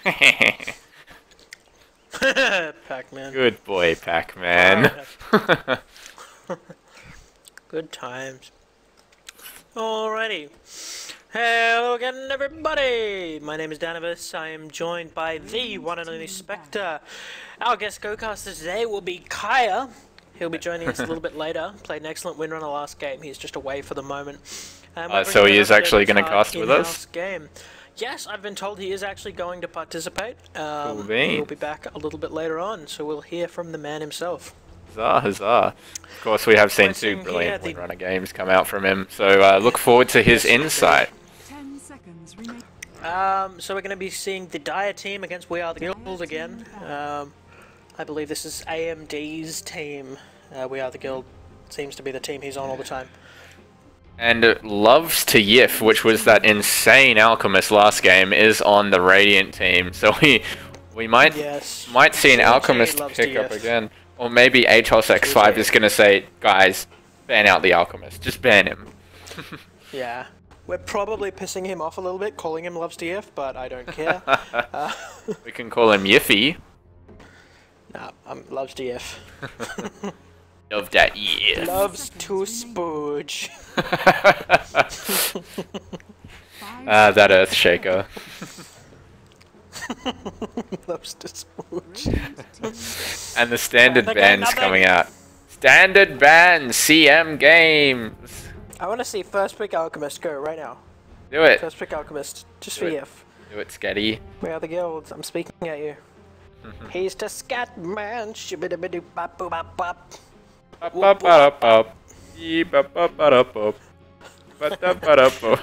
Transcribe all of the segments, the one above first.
Pac-Man. Good boy, Pac-Man. Good times. Alrighty. Hello again, everybody! My name is Danavis. I am joined by the one and only Spectre. Our guest go-caster today will be Kaya. He'll be joining us a little bit later. Played an excellent win on the last game. He's just away for the moment. So he is actually going to cast with us? Game. Yes, I've been told he is actually going to participate. Cool He'll be back a little bit later on, so we'll hear from the man himself. Huzzah, huzzah. Of course, we have seen two brilliant Windrunner games come out from him, so look forward to his insight. 10 seconds remaining. So we're going to be seeing the DotA team against We Are the Guild again. I believe this is AMD's team. We Are the Guild seems to be the team he's on all the time. And Loves to Yif, which was that insane alchemist last game, is on the Radiant team. So we might see an alchemist pick up again. Or maybe Atos X5 is going to say, guys, ban out the alchemist. Just ban him. Yeah. We're probably pissing him off a little bit, calling him Loves to Yif, but I don't care. We can call him Yiffy. Nah, Loves to Yif. Love that Yif. Loves to spooge. That earth shaker. Loves to spooge. And the standard ban's coming out. Standard ban CM games. I want to see first pick Alchemist go right now. Do it. First pick Alchemist, just Do for it. Yif. Do it, Scatty. We Are the Guilds, I'm speaking at you. He's TehScat man, shibidibidoo bop boo bop bop.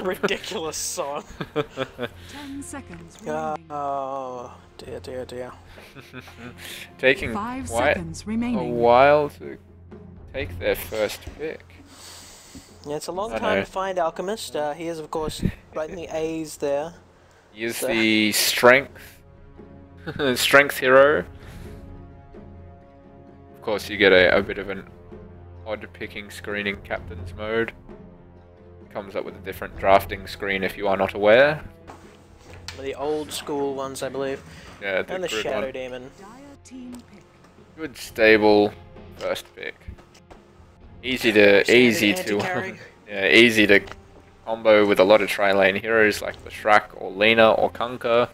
Ridiculous song. 10 seconds remaining. Oh, dear, dear, dear. Taking 5 quite seconds a remaining. while to take their first pick. Yeah, it's a long I time know. to find Alchemist. He is, of course, right in the A's there. He is the strength hero. Of course, you get a bit of an odd picking screen in captain's mode. Comes up with a different drafting screen if you are not aware. One of the old school ones, I believe. Yeah, And the grid Shadow one. Demon. DotA team pick. Good stable first pick. Easy to yeah, easy to combo with a lot of tri-lane heroes like the Shrek or Lena or Kunkka.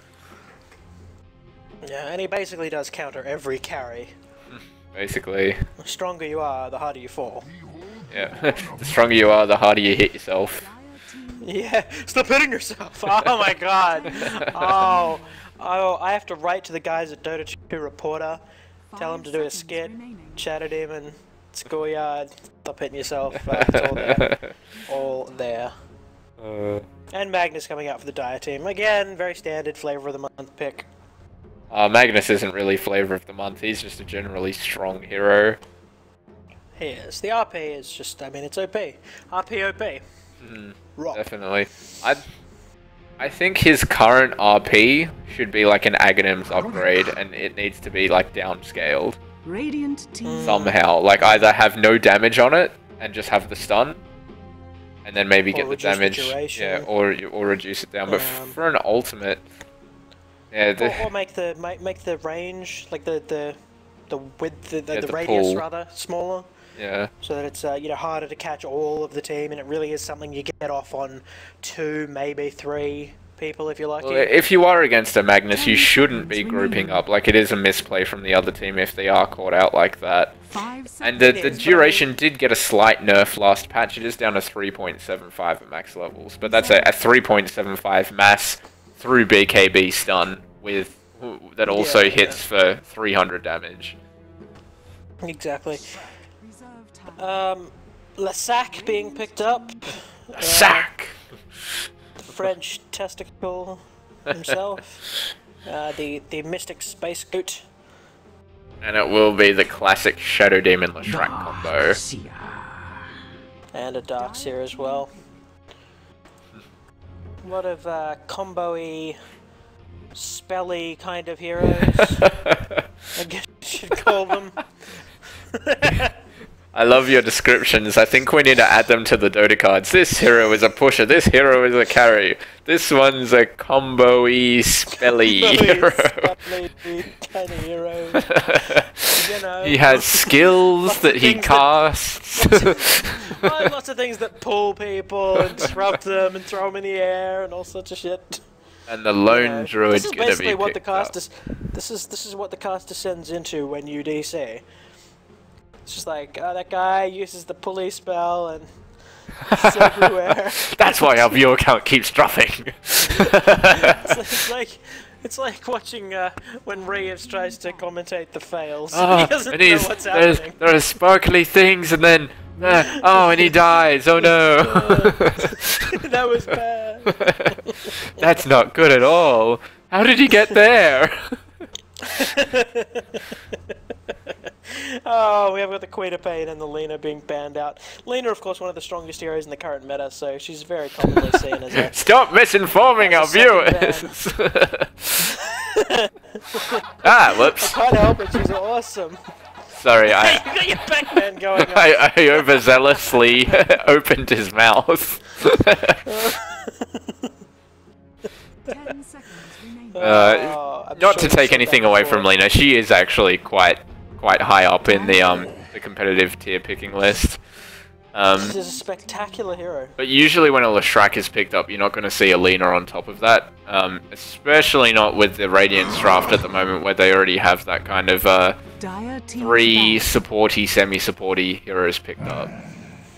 Yeah, and he basically does counter every carry. Basically, The stronger you are, the harder you fall. yeah. The stronger you are, the harder you hit yourself. DotA team Yeah, stop hitting yourself! Oh my god! Oh, I have to write to the guys at DotA 2 Reporter, tell them to do a skit, Shadow Demon, Schoolyard, stop hitting yourself, it's all there. All there. And Magnus coming out for the DotA team. Again, very standard flavor of the month pick. Magnus isn't really flavor of the month, he's just a generally strong hero. He is. The RP is just, I mean, it's OP. RP OP. Rock. Definitely. I think his current RP should be like an Aghanim's upgrade, and it needs to be like downscaled Radiant team. somehow. Like either have no damage on it and just have the stun, and then maybe Or get the reduce the damage. duration. Yeah, or reduce it down. But for an ultimate, yeah, Or make the range, like the width, the the radius pull. rather, smaller. yeah. So that it's you know, harder to catch all of the team, and it really is something you get off on 2, maybe 3 people if you're lucky. Well, if you are against a Magnus, you shouldn't be grouping up. Like, it is a misplay from the other team if they are caught out like that. 5 seconds. And It the is, but duration did get a slight nerf last patch. It is down to 3.75 at max levels. But that's a 3.75 mass through BKB stun with that also Yeah, hits for 300 damage. Exactly. Reserve time. Lasac being picked up. Sack! French testicle himself. The mystic space goat. And it will be the classic Shadow Demon Leshrac combo. And a Darkseer as well. A lot of combo-y, spelly kind of heroes. I guess you should call them. I love your descriptions. I think we need to add them to the Dota cards. This hero is a pusher. This hero is a carry. This one's a combo-y, spelly hero. Kind of hero. You know, he has skills that he casts. Lots of things that pull people and disrupt them and throw them in the air and all sorts of shit. And the lone druid's this is gonna basically be what the picked up. this is what the cast descends into when you DC. It's just like, oh, that guy uses the pulley spell and it's everywhere. That's why our view account keeps dropping. It's like watching when Reeves tries to commentate the fails. Oh, he doesn't know what's happening. There are sparkly things, and then oh, and he dies. Oh no! That was bad. That's not good at all. How did he get there? Oh, we have got the Queen of Pain and the Lina being banned out. Lina, of course, one of the strongest heroes in the current meta, so she's very commonly seen as a... Stop misinforming our viewers! Ah, whoops. I can't help it, she's awesome. Sorry, You got your Pac-Man going on. I overzealously opened his mouth. 10 seconds remaining. Not to take anything away from Lina, she is actually quite high up in the competitive tier picking list. She's a spectacular hero. But usually when a Leshrac is picked up, you're not going to see a Lina on top of that. Especially not with the Radiance draft at the moment, where they already have that kind of 3 supporty, semi-supporty heroes picked up.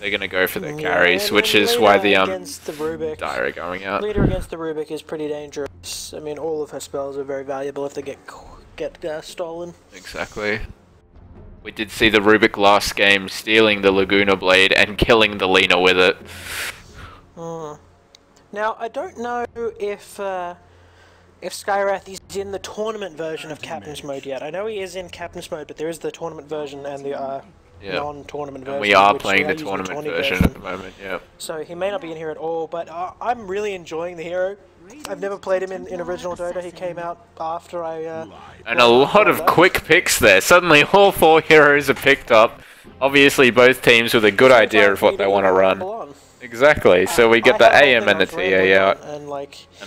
They're going to go for their carries, which is why the Dire are going out. Leader against the Rubik is pretty dangerous. I mean, all of her spells are very valuable if they get stolen. Exactly. We did see the Rubik last game stealing the Laguna Blade and killing the Lina with it. Now, I don't know if Skywrath is in the tournament version of Captain's Mode yet. I know he is in Captain's Mode, but there is the tournament version and the non-tournament version. And we are playing the tournament version at the moment, yeah. So he may not be in here at all, but I'm really enjoying the hero. I've never played him in original Dota. He came out after I... and a lot of quick picks there. Suddenly all 4 heroes are picked up. Obviously both teams with a good idea of what they want to run. Exactly, so we get the AM and the TA out. And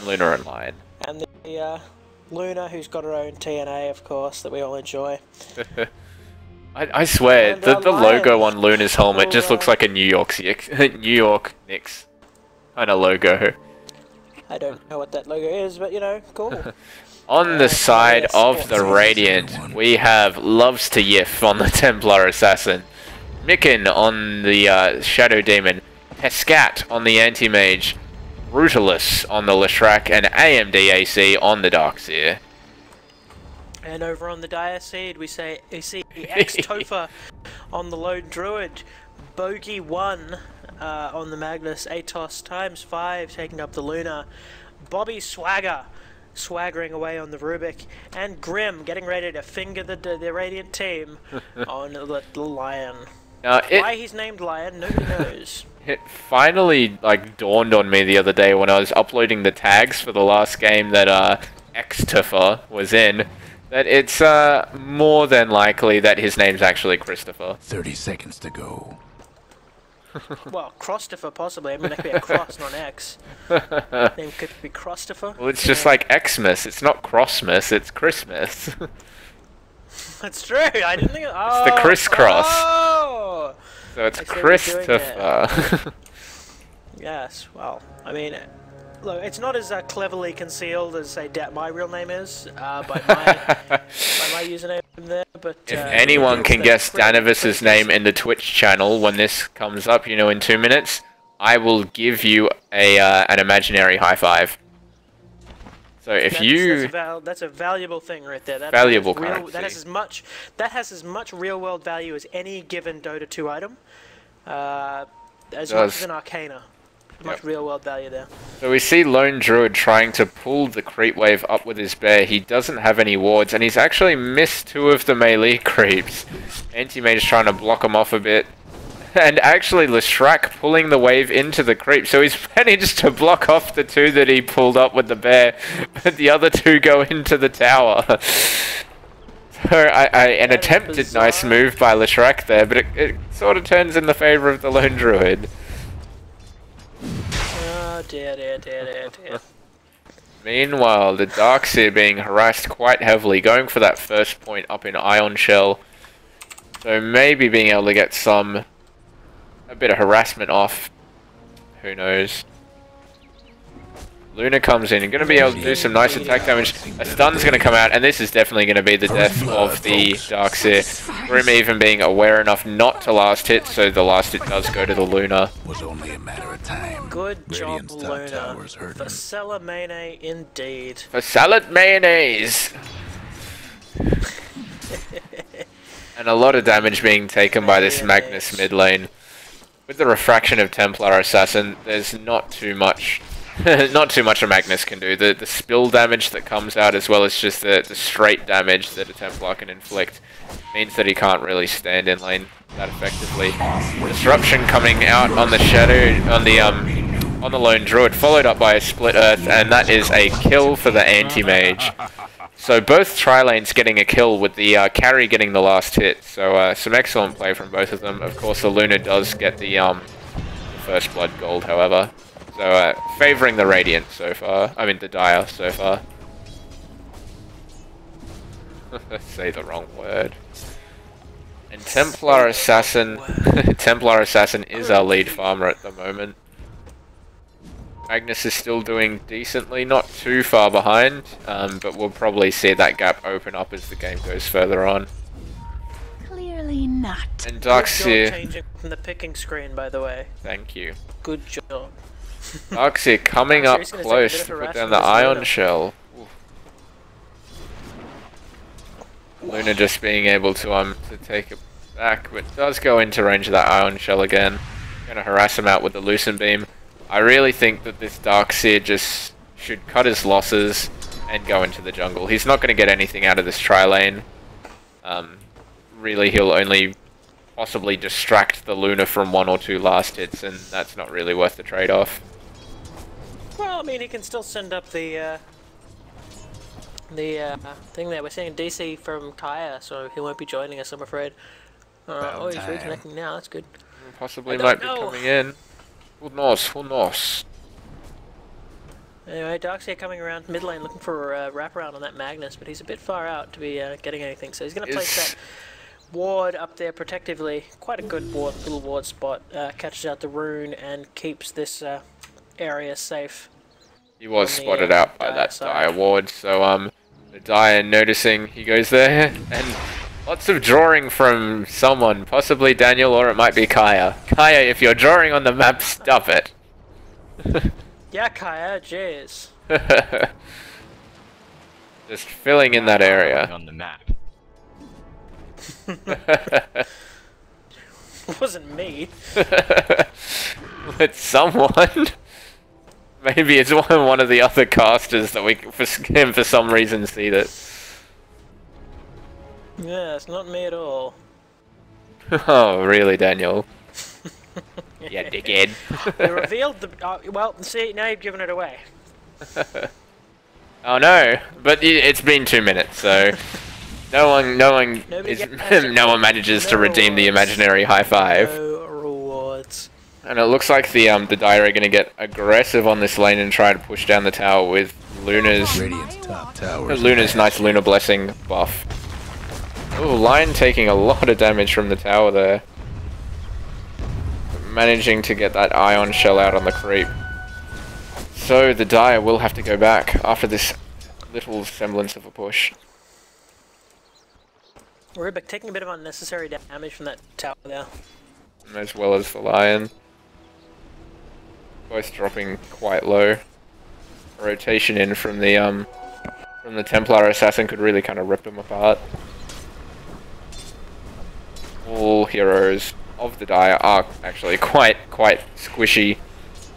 Luna and Lion. And the Luna, who's got her own TNA, of course, that we all enjoy. I swear, the logo on Luna's helmet just looks like a New York Knicks kind of logo. I don't know what that logo is, but you know, cool. On the side of the Radiant, we have Loves to YiF on the Templar Assassin, Mikken on the Shadow Demon, TehScat on the Anti-Mage, Brutalis on the Leshrac, and DCed on the Darkseer. And over on the DCed, we see X-Topher on the Lone Druid, Bogey 1 on the Magnus, Atos ×5 taking up the Luna, Bobby Swagger swaggering away on the Rubik, and Grim getting ready to finger the Radiant team on the Lion. Why he's named Lion, nobody knows. It finally dawned on me the other day when I was uploading the tags for the last game that X-Topher was in, that it's more than likely that his name's actually Christopher. 30 seconds to go. Well, Christopher possibly. I mean, that could be a cross, not X. Name could be Christopher. Well, it's just like Xmas. It's not Crossmas, it's Christmas. That's true. I didn't think. It's the crisscross. Oh! So it's Christopher. Yes. Well, I mean, look, it's not as cleverly concealed as say my real name is by my username there. But if anyone can guess Danovis's name in the Twitch channel when this comes up, you know, in 2 minutes, I will give you an imaginary high five. So if that's a valuable thing right there. Valuable currency. That has as much real world value as any given Dota 2 item. As much as an Arcana. Much real world value there. So we see Lone Druid trying to pull the creep wave up with his bear. He doesn't have any wards, and he's actually missed 2 of the melee creeps. Anti-Mage trying to block him off a bit. And actually Leshrac pulling the wave into the creep, so he's managed to block off the 2 that he pulled up with the bear, but the other 2 go into the tower. An attempted nice move by Leshrac there, but it sort of turns in the favor of the lone druid. Oh dear. Meanwhile, the Darkseer being harassed quite heavily, going for that first point up in Ion Shell. So maybe being able to get a bit of harassment off. Who knows? Luna comes in and going to be able to do some nice attack damage. A stun's going to come out, and this is definitely going to be the death of the Darkseer. Grim even being aware enough not to last hit, so the last hit does go to the Luna. Was only a matter of time. Good job, Luna. For salad mayonnaise, indeed. For salad mayonnaise! And a lot of damage being taken by this Magnus mid lane. With the refraction of Templar Assassin, there's not too much not too much a Magnus can do. The spill damage that comes out, as well as just the straight damage that a Templar can inflict, means that he can't really stand in lane that effectively. Disruption coming out on the Shadow, on the Lone Druid, followed up by a Split Earth, and that is a kill for the anti-mage. So both tri-lanes getting a kill, with the carry getting the last hit. So some excellent play from both of them. Of course, the Luna does get the first blood gold, however. So, favouring the Radiant so far. I mean, the Dire so far. Say the wrong word. And Templar Assassin... Templar Assassin is our lead farmer at the moment. Magnus is still doing decently, not too far behind, but we'll probably see that gap open up as the game goes further on. Clearly not. And Darkseer... changing from the picking screen, by the way. Thank you. Good job. Darkseer coming up close to put down the Ion Shell. Oof. Luna just being able to take it back, but does go into range of that Ion Shell again. Gonna harass him out with the Lucent Beam. I really think that this Darkseer just should cut his losses and go into the jungle. He's not gonna get anything out of this tri-lane. Really, he'll only possibly distract the Luna from 1 or 2 last hits, and that's not really worth the trade-off. Well, I mean, he can still send up the thing there. We're seeing DC from Kaya, so he won't be joining us, I'm afraid. Oh, he's reconnecting now, that's good. Possibly might be coming in. Who knows? Anyway, Darkseer coming around mid lane looking for a wraparound on that Magnus, but he's a bit far out to be getting anything, so he's going to place that ward up there protectively. Quite a good ward, little ward spot. Catches out the rune and keeps this area safe. He was spotted out by that Dire ward, so the Dire noticing, he goes there, and lots of drawing from someone, possibly Daniel, or it might be Kaya. Kaya, if you're drawing on the map, stop it. Yeah, Kaya, jeez. Just filling in that area. On the map. It wasn't me. It's someone. Maybe it's one of the other casters that we, for some reason, see that. Yeah, it's not me at all. Oh, really, Daniel? Yeah, dickhead. You revealed the... well, see, now you've given it away. Oh no, but it's been 2 minutes, so no one manages to redeem the imaginary high five. No rewards. And it looks like the Dire are going to get aggressive on this lane and try to push down the tower with Luna's nice Luna Blessing buff. Ooh, Lion taking a lot of damage from the tower there. Managing to get that Ion Shell out on the creep. So the Dire will have to go back after this little semblance of a push. We're taking a bit of unnecessary damage from that tower there. As well as the Lion. Both dropping quite low. A rotation in from the Templar Assassin could really kind of rip them apart. All heroes of the Dire are actually quite squishy.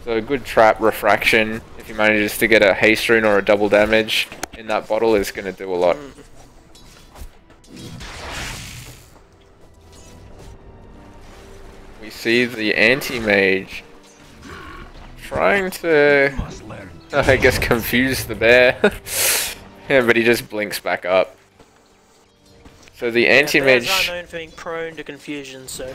So a good trap refraction, if he manages to get a haste rune or a double damage in that bottle, is going to do a lot. We see the anti-mage trying to, I guess, confuse the bear. Yeah, but he just blinks back up. So the anti-mage... Bears are known for being prone to confusion, so...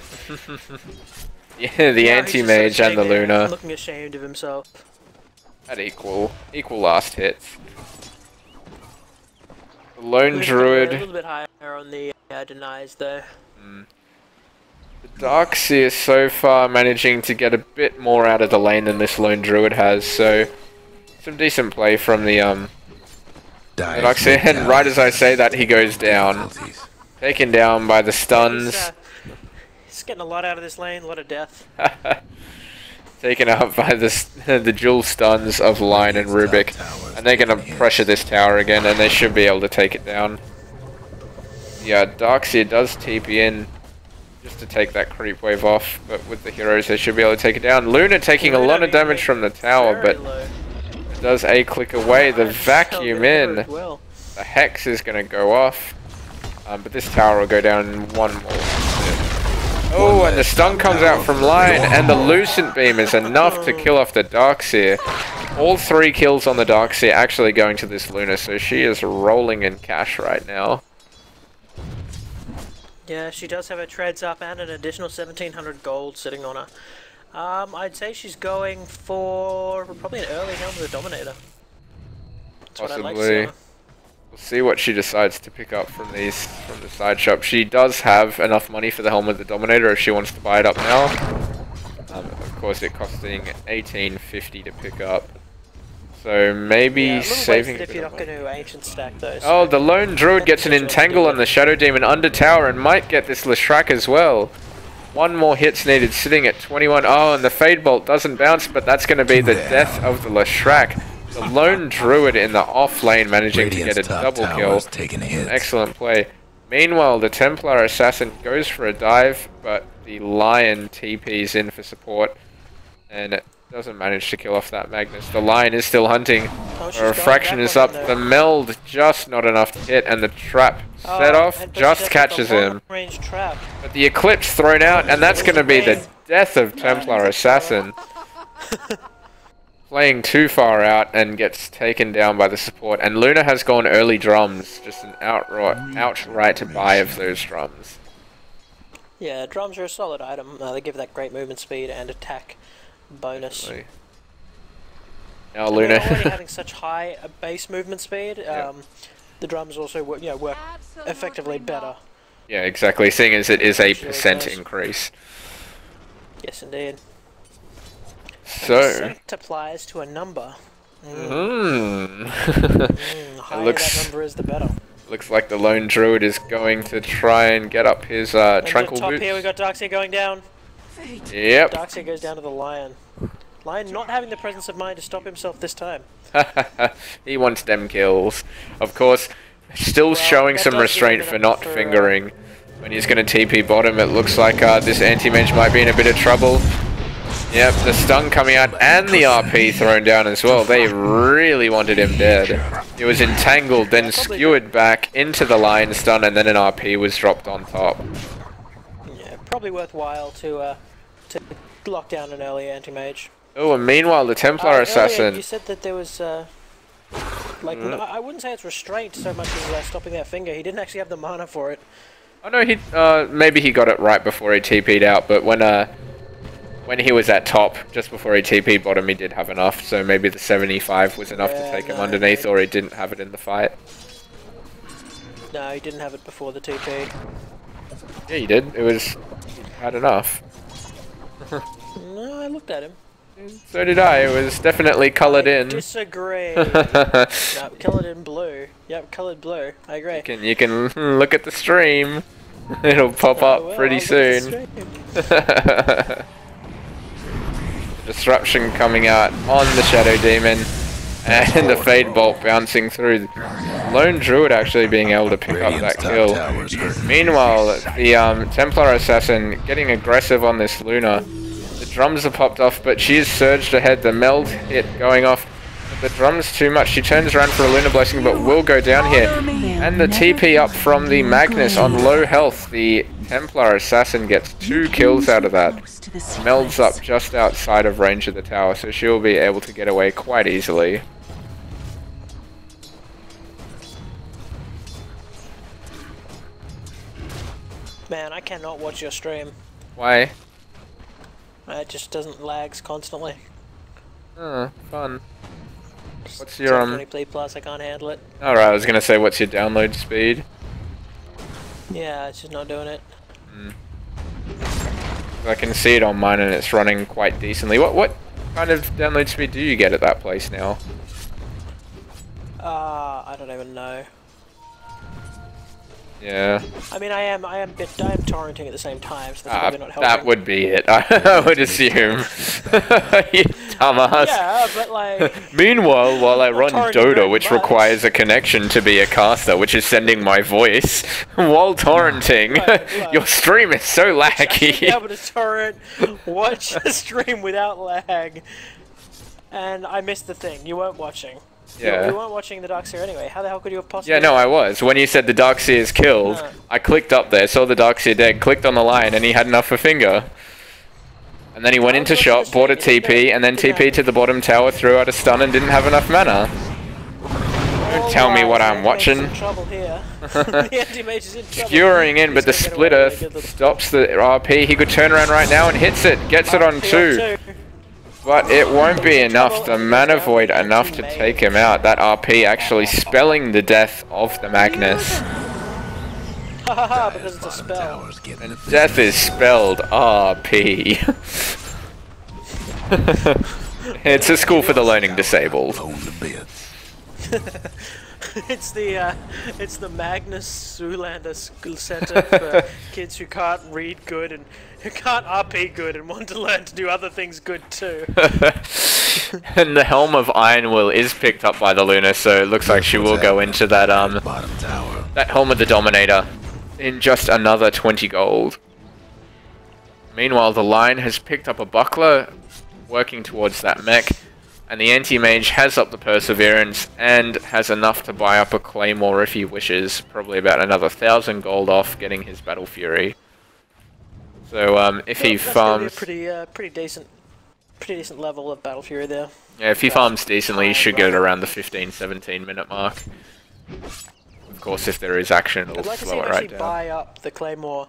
yeah, the anti-mage and the Luna. Looking ashamed of himself. At equal last hits. The lone druid... A little bit higher on the denies though. The Darkseer so far managing to get a bit more out of the lane than this lone druid has, so... Some decent play from the Darkseer, and right as I say that, he goes down. Taken down by the stuns. He's getting a lot out of this lane, a lot of death. Taken out by the dual stuns of Line and Rubik. And they're going to pressure this tower again, and they should be able to take it down. Yeah, Darkseer does TP in just to take that creep wave off, but with the heroes they should be able to take it down. Luna taking a lot of damage from the tower, but it does a click away. The vacuum in. The Hex is going to go off. But this tower will go down in one more. Oh, and the stun comes out from Line, and the Lucent Beam is enough to kill off the Darkseer. All 3 kills on the Darkseer actually going to this Luna, so she is rolling in cash right now. Yeah, she does have her treads up and an additional 1,700 gold sitting on her. I'd say she's going for probably an early Helm of the Dominator. That's Possibly. what I'd like to see her. We'll see what she decides to pick up from the side shop. She does have enough money for the Helm of the Dominator if she wants to buy it up now. Of course, it costing 1850 to pick up. So maybe saving. If you're not going to ancient stack those. Oh, the lone druid gets an entangle on the Shadow Demon under tower and might get this Leshrac as well. One more hit's needed, sitting at 21. Oh, and the Fade Bolt doesn't bounce, but that's going to be the death of the Leshrac. The lone druid in the off lane managing to get a double kill. Excellent play. Meanwhile, the Templar Assassin goes for a dive, but the Lion TP's in for support and it doesn't manage to kill off that Magnus. The Lion is still hunting. A refraction is up. The meld just not enough to hit, and the trap set off just catches him. But the Eclipse thrown out, and that's going to be the death of Templar Assassin. Playing too far out and gets taken down by the support, and Luna has gone early drums, just an outright buy of those drums. Yeah, drums are a solid item. They give that great movement speed and attack bonus. Definitely. Now Luna already having such high base movement speed, the drums also work effectively better. Yeah, exactly. Seeing as it is a % increase. Yes, indeed. So Percent applies to a number. The higher that number is, the better. Looks like the lone druid is going to try and get up his tranquil top boots. Here we got Darkseer going down. Yep. Darkseer goes down to the Lion. Lion not having the presence of mind to stop himself this time. He wants them kills. Of course, still showing some restraint for not fingering. When he's going to TP bottom, it looks like this anti-mage might be in a bit of trouble. Yep, the stun coming out and the RP thrown down as well. They really wanted him dead. He was entangled, then skewered back into the Lion stun, and then an RP was dropped on top. Yeah, probably worthwhile to lock down an early anti-mage. Oh, and meanwhile, the Templar Assassin... You said that there was, like, I wouldn't say it's restraint so much as stopping that finger. He didn't actually have the mana for it. Oh no, maybe he got it right before he TP'd out, but when he was at top, just before he TP'd bottom, he did have enough, so maybe the 75 was enough to take him underneath, or he didn't have it in the fight. No, he didn't have it before the TP. Yeah, he did. It was... had enough. No, I looked at him. So did I. It was definitely coloured in. Disagree. No, coloured in blue. Yep, coloured blue. I agree. You can look at the stream. It'll pop up pretty soon. Disruption coming out on the Shadow Demon, and the Fade Bolt bouncing through. Lone Druid actually being able to pick up that kill. Meanwhile, the Templar Assassin getting aggressive on this Luna. The drums are popped off, but she is surged ahead. The meld hit going off. But the drums too much. She turns around for a Lunar Blessing, but will go down here. And the TP up from the Magnus on low health. The Templar Assassin gets 2 kills out of that. Melds up just outside of range of the tower, so she'll be able to get away quite easily. Man, I cannot watch your stream. Why? It just doesn't lags constantly. Oh, fun. What's your 20p plus, I can't handle it. Alright, I was gonna say, what's your download speed? Yeah, it's just not doing it. I can see it on mine and it's running quite decently. What kind of download speed do you get at that place now? I don't even know. Yeah. I mean, I am torrenting at the same time, so that's probably not helping. That would be it. I would assume. You dumbass. Yeah, but like... Meanwhile, while I run DotA, which much. requires a connection to be a caster, which is sending my voice, while torrenting, your stream is so laggy. Be able to torrent, watch a stream without lag. And I missed the thing, you weren't watching. Yeah. You weren't watching the Darkseer anyway. How the hell could you have possibly... Yeah, no, I was. When you said the Darkseer is killed, No. I clicked up there, saw the Darkseer dead, clicked on the line, and he had enough for finger. And then he went into shop, bought a TP, and then TP to the bottom tower, threw out a stun, and didn't have enough mana. Don't tell me what I'm watching. In trouble here. The anti-mage is in trouble. Skewering in, but the splitter stops the RP. He could turn around right now and hits it, gets it on 2. But it won't be enough, the mana void enough to take him out. That RP actually spelling the death of the Magnus. Haha, because it's a spell. And death is spelled RP. It's a school for the learning disabled. It's the Magnus Zoolander School Center for kids who can't read good and who can't RP good and want to learn to do other things good too. And the Helm of Iron Will is picked up by the Luna, so it looks like she will go into that that Helm of the Dominator in just another 20 gold. Meanwhile, the line has picked up a buckler, working towards that mech. And the anti-mage has up the Perseverance and has enough to buy up a Claymore if he wishes. Probably about another 1,000 gold off getting his Battle Fury. So if he farms... That's a pretty decent level of Battle Fury there. Yeah, if he farms decently, he should get around the 15-17 minute mark. Of course, if there is action, it'll slow it right down. Buy up the Claymore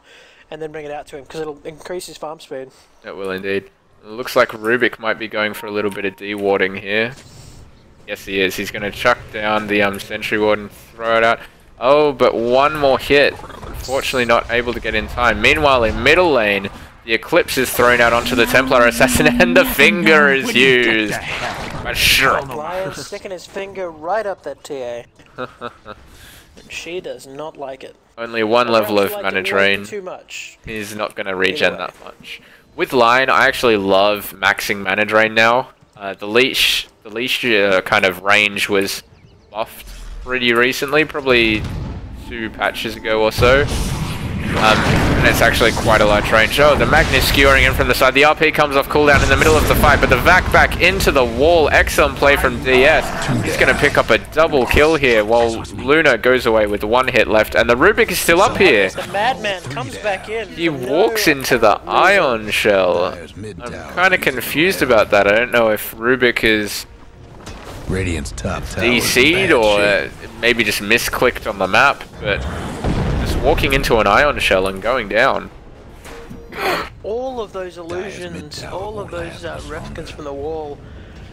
and then bring it out to him, because it'll increase his farm speed. It will indeed. It looks like Rubik might be going for a little bit of dewarding here. Yes, he is. He's going to chuck down the Sentry Ward and throw it out. Oh, but one more hit. Unfortunately not able to get in time. Meanwhile, in middle lane, the Eclipse is thrown out onto the Templar Assassin and the finger is used. But sure. Lion's sticking his finger right up that TA. She does not like it. Only one level of mana drain. Too much. He's not going to regen that much. With Lion, I actually love maxing mana drain now. The leash kind of range was buffed pretty recently, probably 2 patches ago or so. And it's actually quite a large range. Oh, the Magnus skewering in from the side. The RP comes off cooldown in the middle of the fight, but the Vac back into the wall. Excellent play from DS. He's going to pick up a double kill here while Luna goes away with 1 hit left. And the Rubik is still up here. The Madman comes back in. He walks into the Ion Shell. I'm kind of confused about that. I don't know if Rubik is DCed or maybe just misclicked on the map, but just walking into an Ion Shell and going down. All of those illusions, all of those replicants from the wall,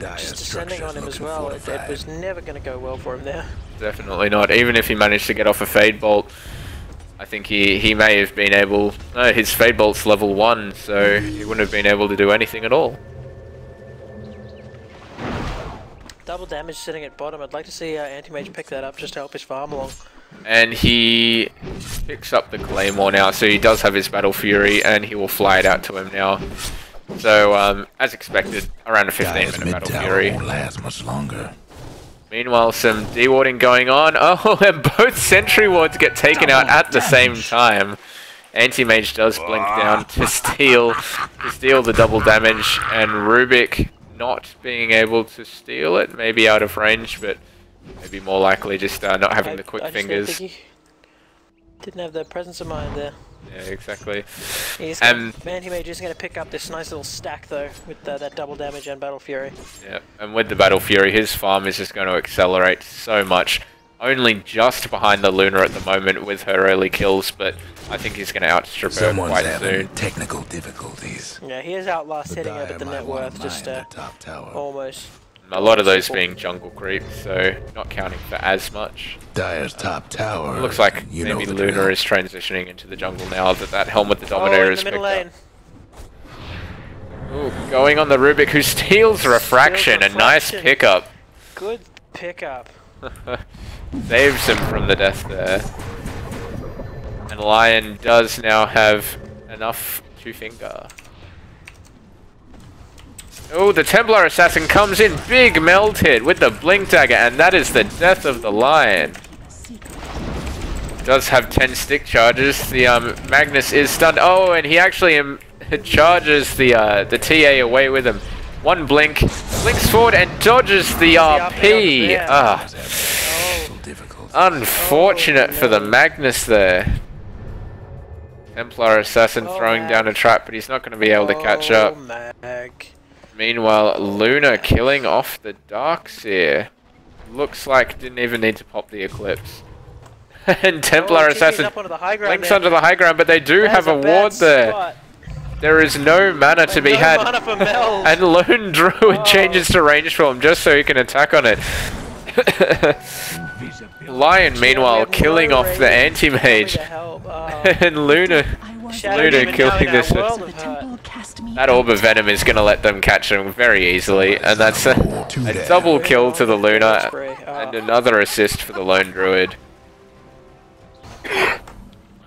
just descending on him as well. It was never going to go well for him there. Definitely not. Even if he managed to get off a Fade Bolt, I think he may have been able... No, his Fade Bolt's level 1, so he wouldn't have been able to do anything at all. Double damage sitting at bottom. I'd like to see Anti-Mage pick that up just to help his farm along. And he picks up the Claymore now, so he does have his Battle Fury, and he will fly it out to him now. So, as expected, around a 15-minute Battle Fury. Won't last much longer. Meanwhile, some dewarding going on. Oh, and both Sentry Wards get taken out at the same time. Anti-Mage does blink down to steal the double damage, and Rubik not being able to steal it, maybe out of range, but maybe more likely just not having the quick fingers. Think he didn't have the presence of mind there. Yeah, exactly. Anti-Mage is going to pick up this nice little stack though, with that double damage and Battle Fury. Yeah, and with the Battle Fury, his farm is just going to accelerate so much. only just behind the Luna at the moment with her early kills, but I think he's going to outstrip her quite soon. Technical difficulties. Yeah, he is outlast hitting her, but the net worth just almost. A lot of those being jungle creeps, so not counting for as much. Dire's top tower. It looks like maybe Luna is transitioning into the jungle now that Helm with the Dominator is picked up. Ooh, going on the Rubik, who steals Refraction, a nice pickup. Good pickup. Saves him from the death there. And Lion does now have enough to finger. Oh, the Templar Assassin comes in, big meld hit with the Blink Dagger, and that is the death of the Lion. Does have 10 stick charges. The Magnus is stunned. Oh, and he actually charges the TA away with him. One blink, blinks forward and dodges the RP. Unfortunate for the Magnus there. Templar Assassin throwing down a trap, but he's not going to be able to catch up. Meanwhile, Luna killing off the Darkseer. Looks like didn't even need to pop the Eclipse. And Templar Assassin links onto the high ground, but they do have a ward there. There is no mana to be had. And Lone Druid changes to range form just so he can attack on it. Lion, meanwhile, killing off the anti-mage. And Luna killing this. That Orb of Venom is going to let them catch him very easily. And that's a double kill to the Luna. And another assist for the Lone Druid.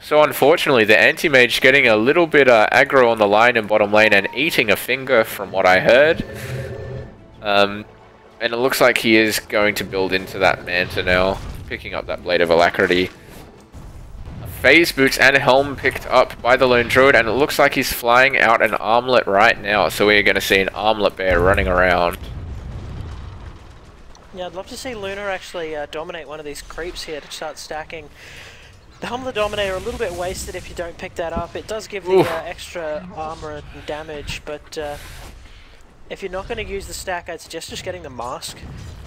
So unfortunately, the anti-mage getting a little bit aggro on the line in bottom lane and eating a finger from what I heard. And it looks like he is going to build into that Manta now, picking up that Blade of Alacrity. Phase Boots and Helm picked up by the Lone Druid, and it looks like he's flying out an Armlet right now, so we're going to see an Armlet Bear running around. Yeah, I'd love to see Luna actually dominate one of these creeps here to start stacking. The Helm of the Dominator a little bit wasted if you don't pick that up. It does give the extra armor and damage, but if you're not going to use the stack, I'd suggest just getting the mask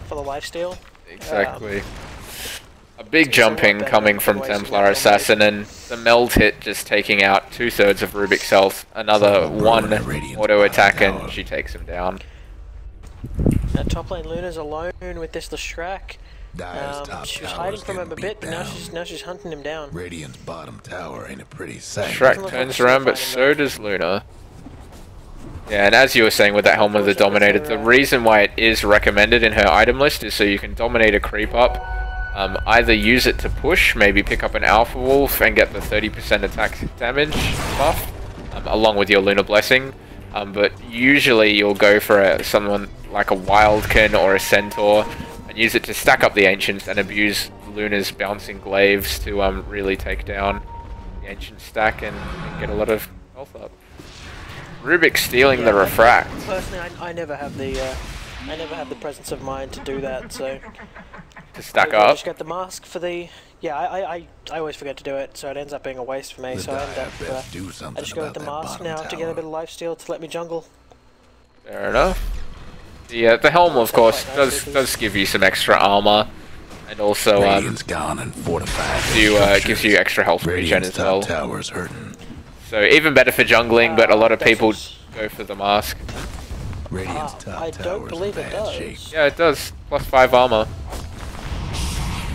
for the lifesteal. Exactly. A big jumping coming from Templar Assassin, and the meld hit just taking out 2/3 of Rubik's health. Another one auto attack, and she takes him down. Now top lane Luna's alone with this Leshrac. She was hiding from him a bit, but now she's hunting him down. Radiant's bottom tower ain't a pretty sight. Shrek turns around, but so does Luna. Yeah, and as you were saying with that Helm of the Dominator, the reason why it is recommended in her item list is so you can dominate a creep up. Either use it to push, maybe pick up an Alpha Wolf and get the 30% attack damage buff, along with your Lunar Blessing. But usually you'll go for someone like a Wildkin or a Centaur and use it to stack up the Ancients and abuse Luna's bouncing glaives to really take down the Ancient stack and get a lot of health up. Rubik stealing the Refract. Personally, I never have the presence of mind to do that, so to stack up. Just get the mask for the. Yeah, I always forget to do it, so it ends up being a waste for me. So I end up I just go with the mask now to get a bit of lifesteal to let me jungle. Fair enough. The Helm, of course, does give you some extra armor, and also gives you extra health regen as well. So even better for jungling, but a lot of people go for the mask. I don't believe it does. Yeah, it does. +5 armor.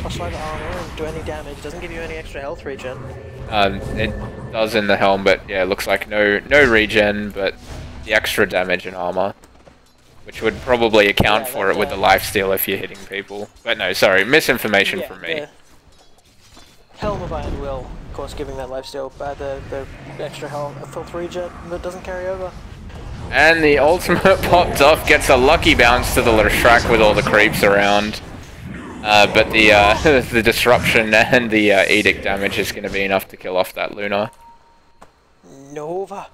+5 armor and do any damage. It doesn't give you any extra health regen. It does in the Helm, but yeah, it looks like no regen, but the extra damage and armor, which would probably account for it with the lifesteal if you're hitting people. But no, sorry, misinformation from me. Helm of Iron Will, of course, giving that lifesteal, the extra health regen that doesn't carry over. And the ultimate popped off, gets a lucky bounce to the Leshrac with all the creeps around. But the disruption and the edict damage is going to be enough to kill off that Luna. Nova.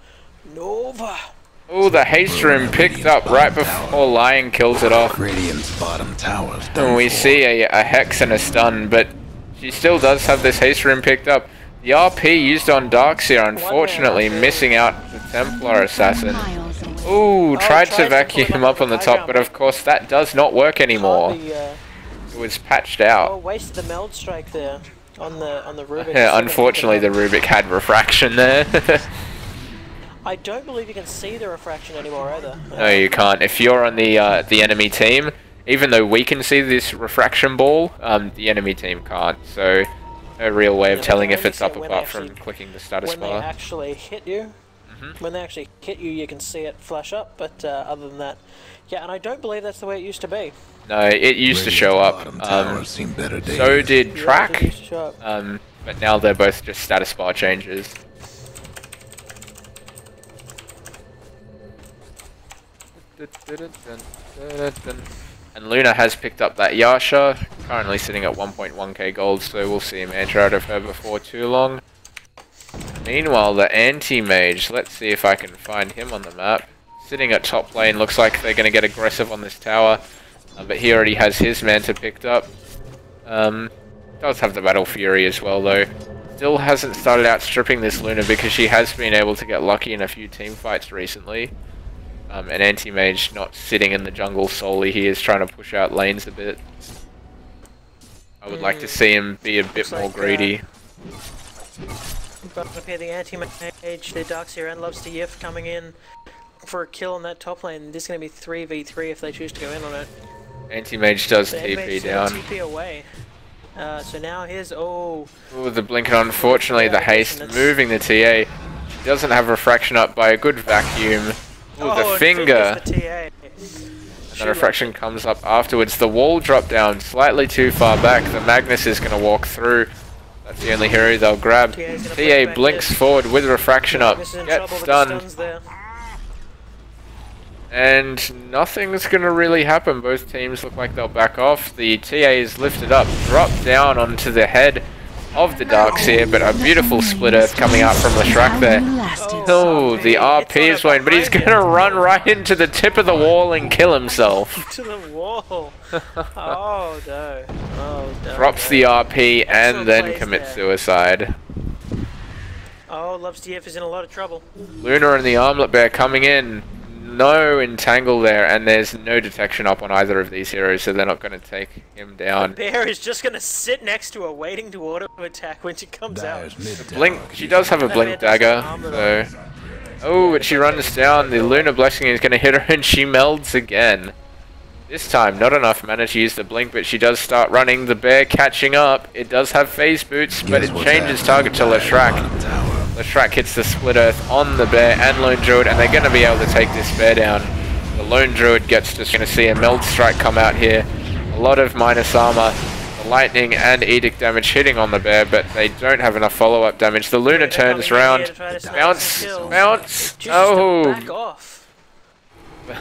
Oh, the haste room picked up right before Lion kills it off. Radiant's bottom tower. And we see a hex and a stun, but she still does have this haste room picked up. The RP used on Darkseer, unfortunately, missing out the Templar Assassin. Ooh, tried to vacuum him up on the top, but of course that does not work anymore. It was patched out. Oh, wasted the meld strike there on the Rubik. Yeah, unfortunately the Rubik had refraction there. I don't believe you can see the refraction anymore either. No, you can't. If you're on the enemy team, even though we can see this refraction ball, the enemy team can't. So, no real way of telling if it's up apart from clicking the status bar. When they actually hit you, you can see it flash up. But other than that, yeah, and I don't believe that's the way it used to be. No, it used to show up. So did track. But now they're both just status bar changes. And Luna has picked up that Yasha, currently sitting at 1.1k gold, so we'll see a mage out of her before too long. Meanwhile, the anti-mage, let's see if I can find him on the map. Sitting at top lane, looks like they're going to get aggressive on this tower, but he already has his Manta picked up. Does have the Battle Fury as well though. Still hasn't started outstripping this Luna because she has been able to get lucky in a few team fights recently. An anti-mage not sitting in the jungle solely, he is trying to push out lanes a bit. I would like to see him be a bit more greedy. But up here the anti-mage, the Darkseer and loves to YiF coming in for a kill on that top lane. This is going to be 3v3 if they choose to go in on it. Anti-mage does TP down. TP away. So now here's Ooh, the blink, and unfortunately the haste moving the TA. She doesn't have refraction up by a good vacuum. Ooh, the finger. And the refraction comes up afterwards. The wall dropped down slightly too far back. The Magnus is going to walk through. That's the only hero they'll grab. TA blinks forward with refraction up. Gets stunned. And nothing's going to really happen. Both teams look like they'll back off. The TA is lifted up, dropped down onto the head of the Darkseer, but a beautiful split earth coming out from Leshrac there. Oh, the RP is going, but he's going to run right into the tip of the wall and kill himself. To the wall. Oh no. Oh no. Drops the RP and then commits suicide. Oh, Loves TF is in a lot of trouble. Luna and the Armlet Bear coming in. No entangle there, and there's no detection up on either of these heroes, so they're not going to take him down. The bear is just going to sit next to her, waiting to auto attack when she comes out. Blink. She does have a blink dagger, so. Oh, but she runs down. The Lunar Blessing is going to hit her, and she melds again. This time, not enough mana to use the blink, but she does start running. The bear catching up. It does have phase boots, but it changes target to Leshrac. Leshrac hits the split earth on the bear and Lone Druid, and they're going to be able to take this bear down. The Lone Druid gets just going to see a meld strike come out here. A lot of minus armor, the lightning and edict damage hitting on the bear, but they don't have enough follow-up damage. The Luna turns around, bounce. Oh,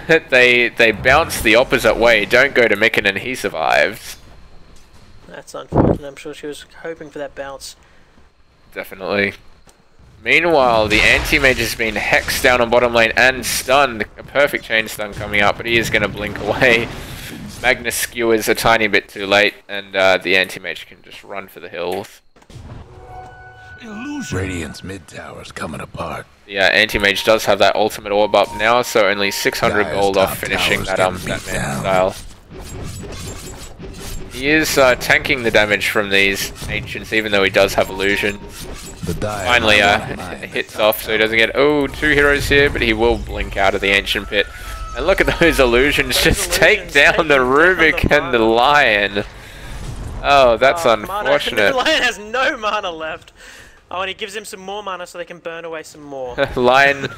they bounce the opposite way. Don't go to Mikken, and he survives. That's unfortunate. I'm sure she was hoping for that bounce. Definitely. Meanwhile, the anti-mage has been hexed down on bottom lane and stunned. A perfect chain stun coming up, but he is going to blink away. Magnus skewers a tiny bit too late, and the anti-mage can just run for the hills. Radiant's mid tower's coming apart. Yeah, anti-mage does have that ultimate orb up now, so only 600 gold off finishing that man style. He is tanking the damage from these ancients, even though he does have illusion. Finally hits off, so he doesn't get 2 heroes here, but he will blink out of the ancient pit. And look at those illusions, just take down the Rubik and the Lion. Oh, that's unfortunate. The Lion has no mana left. Oh, and he gives him some more mana so they can burn away some more. Lion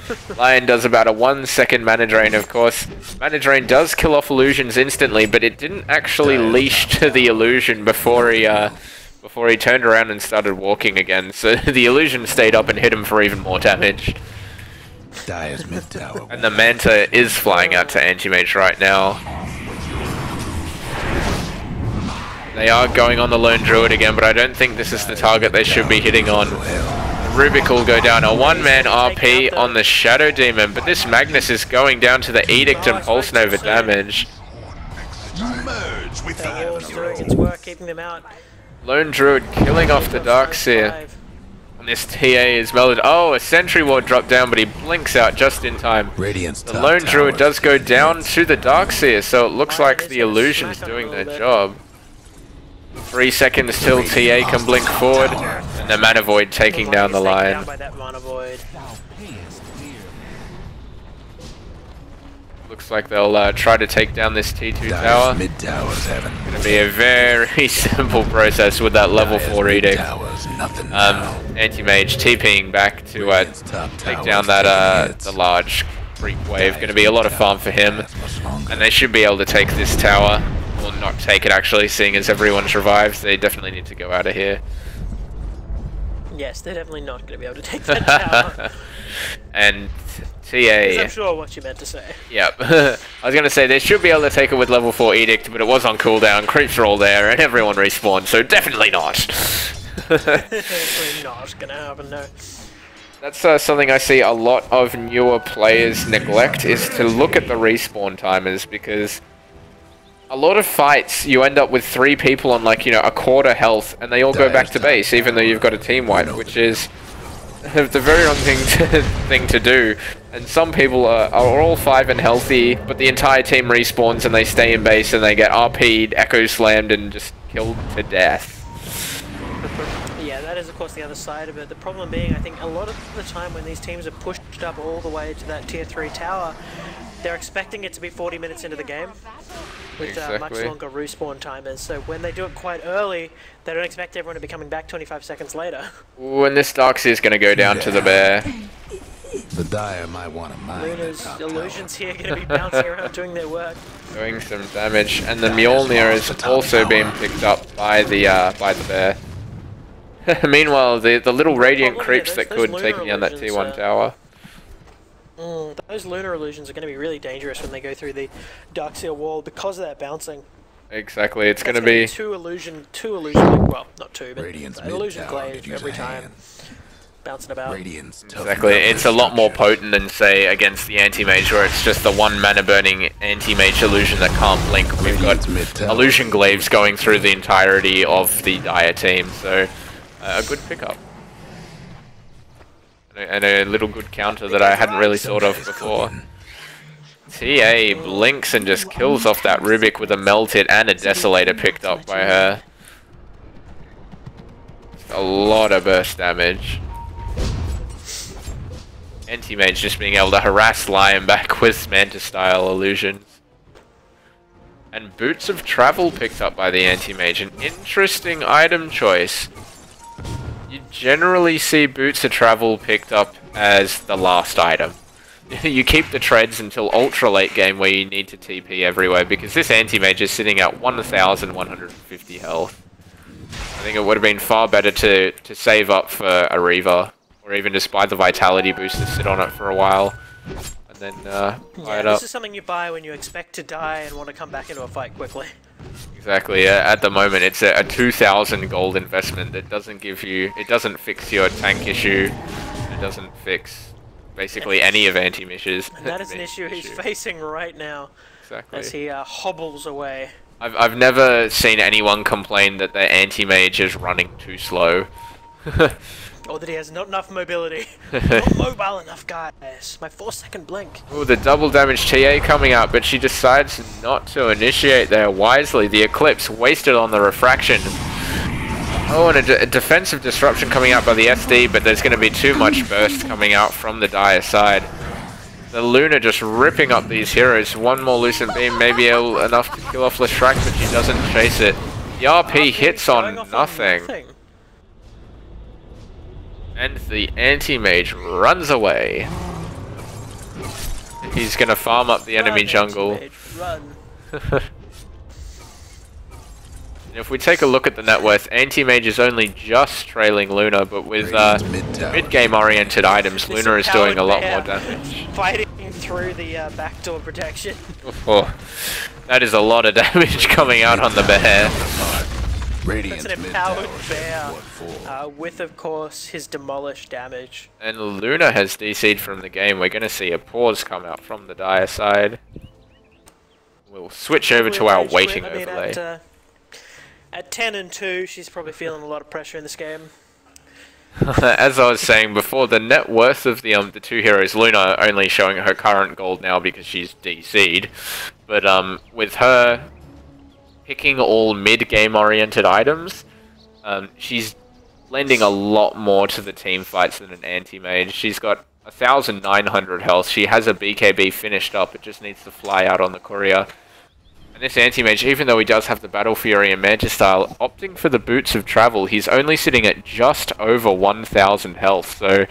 does about a 1 second mana drain, of course. Mana drain does kill off illusions instantly, but it didn't actually leash to the illusion before he turned around and started walking again. So the illusion stayed up and hit him for even more damage. And the Manta is flying out to Anti-Mage right now. They are going on the Lone Druid again, but I don't think this is the target they should be hitting on. Rubik will go down. A one-man RP on the Shadow Demon, but this Magnus is going down to the Edict and Pulse Nova damage. It's work keeping them out. Lone Druid killing off the Darkseer. And this TA is melded. Oh, a Sentry Ward dropped down, but he blinks out just in time. The Lone Druid does go down to the Darkseer, so it looks like the illusion's doing their job. 3 seconds till TA can blink forward, and the Mana Void taking down the line. Down by that Mana Void. Looks like they'll try to take down this T2 tower. Mid towers haven't. Gonna be a very simple process with that level 4 edict. Anti-Mage TPing back to take down that the large creep wave. Gonna be a lot of farm for him, and they should be able to take this tower. Well, not take it actually, seeing as everyone's revived. They definitely need to go out of here. Yes, they're definitely not going to be able to take that tower. And TA... I'm sure what you meant to say. Yep. I was going to say they should be able to take it with level 4 edict, but it was on cooldown. Creeps are all there, and everyone respawned, so definitely not. Definitely not going to happen, no. That's something I see a lot of newer players neglect, is to look at the respawn timers, because a lot of fights you end up with 3 people on, like, you know, a quarter health, and they all go back to base, even though you've got a team wipe, which is the very wrong thing to do. And some people are all 5 and healthy, but the entire team respawns and they stay in base and they get RP'd, echo slammed, and just killed to death. Yeah, that is of course the other side of it. The problem being, I think a lot of the time when these teams are pushed up all the way to that tier 3 tower, they're expecting it to be 40 minutes into the game, with much longer respawn timers. So when they do it quite early, they don't expect everyone to be coming back 25 seconds later. Ooh, and this Darkseer is going to go down to the bear. The Dire might want to mine. Luna's illusions here going to be bouncing around doing their work. Doing some damage, and the Mjolnir is also being picked up by the bear. Meanwhile, the little radiant creeps that could take down that T1 tower. Those lunar illusions are going to be really dangerous when they go through the Darkseer wall because of that bouncing. Exactly, it's going to be two illusion, well, not two, but an illusion glaive every time, bouncing about. Exactly, it's a lot more potent than, say, against the anti-mage, where it's just the one mana burning anti-mage illusion that can't blink. We've got illusion glaives going through the entirety of the Dire team, so a good pickup. And a little good counter that I hadn't really thought of before. TA blinks and just kills off that Rubik with a Melted and a Desolator picked up by her. A lot of burst damage. Anti-Mage just being able to harass Lion back with Manta-style illusions. And Boots of Travel picked up by the Anti-Mage. An interesting item choice. You generally see Boots of Travel picked up as the last item. You keep the treads until ultra late game where you need to TP everywhere, because this anti-mage is sitting at 1,150 health. I think it would have been far better to save up for a Reaver, or even just buy the vitality boost to sit on it for a while, and then buy it up. This is something you buy when you expect to die and want to come back into a fight quickly. Exactly, at the moment it's a 2,000 gold investment that doesn't give you, it doesn't fix your tank issue, it doesn't fix basically any of anti-mishes. And that is an issue he's facing right now, as he hobbles away. I've never seen anyone complain that their anti-mage is running too slow. Or that he has not enough mobility. Not mobile enough, guys. My 4-second blink. Oh, the double damage TA coming out, but she decides not to initiate there wisely. The Eclipse wasted on the refraction. Oh, and a defensive disruption coming out by the SD, but there's going to be too much burst coming out from the Dire side. The Luna just ripping up these heroes. One more Lucent Beam, maybe enough to kill off Leshrac, but she doesn't chase it. The RP hits on nothing. And the anti-mage runs away. He's going to farm up the enemy jungle. If we take a look at the net worth, Anti-Mage is only just trailing Luna, but with mid-game oriented items, Luna is doing a lot more damage. Fighting through the backdoor protection. Oh, that is a lot of damage coming out on the bear. That's an empowered bear, with of course his demolished damage. And Luna has DC'd from the game. We're going to see a pause come out from the Dire side. We'll switch over to our waiting overlay. At 10 and 2, she's probably feeling a lot of pressure in this game. As I was saying before, the net worth of the two heroes, Luna only showing her current gold now because she's DC'd, but with her picking all mid-game oriented items. She's lending a lot more to the team fights than an anti-mage. She's got 1,900 health. She has a BKB finished up. It just needs to fly out on the courier. And this anti-mage, even though he does have the Battle Fury and Mantis style, opting for the Boots of Travel, he's only sitting at just over 1,000 health. So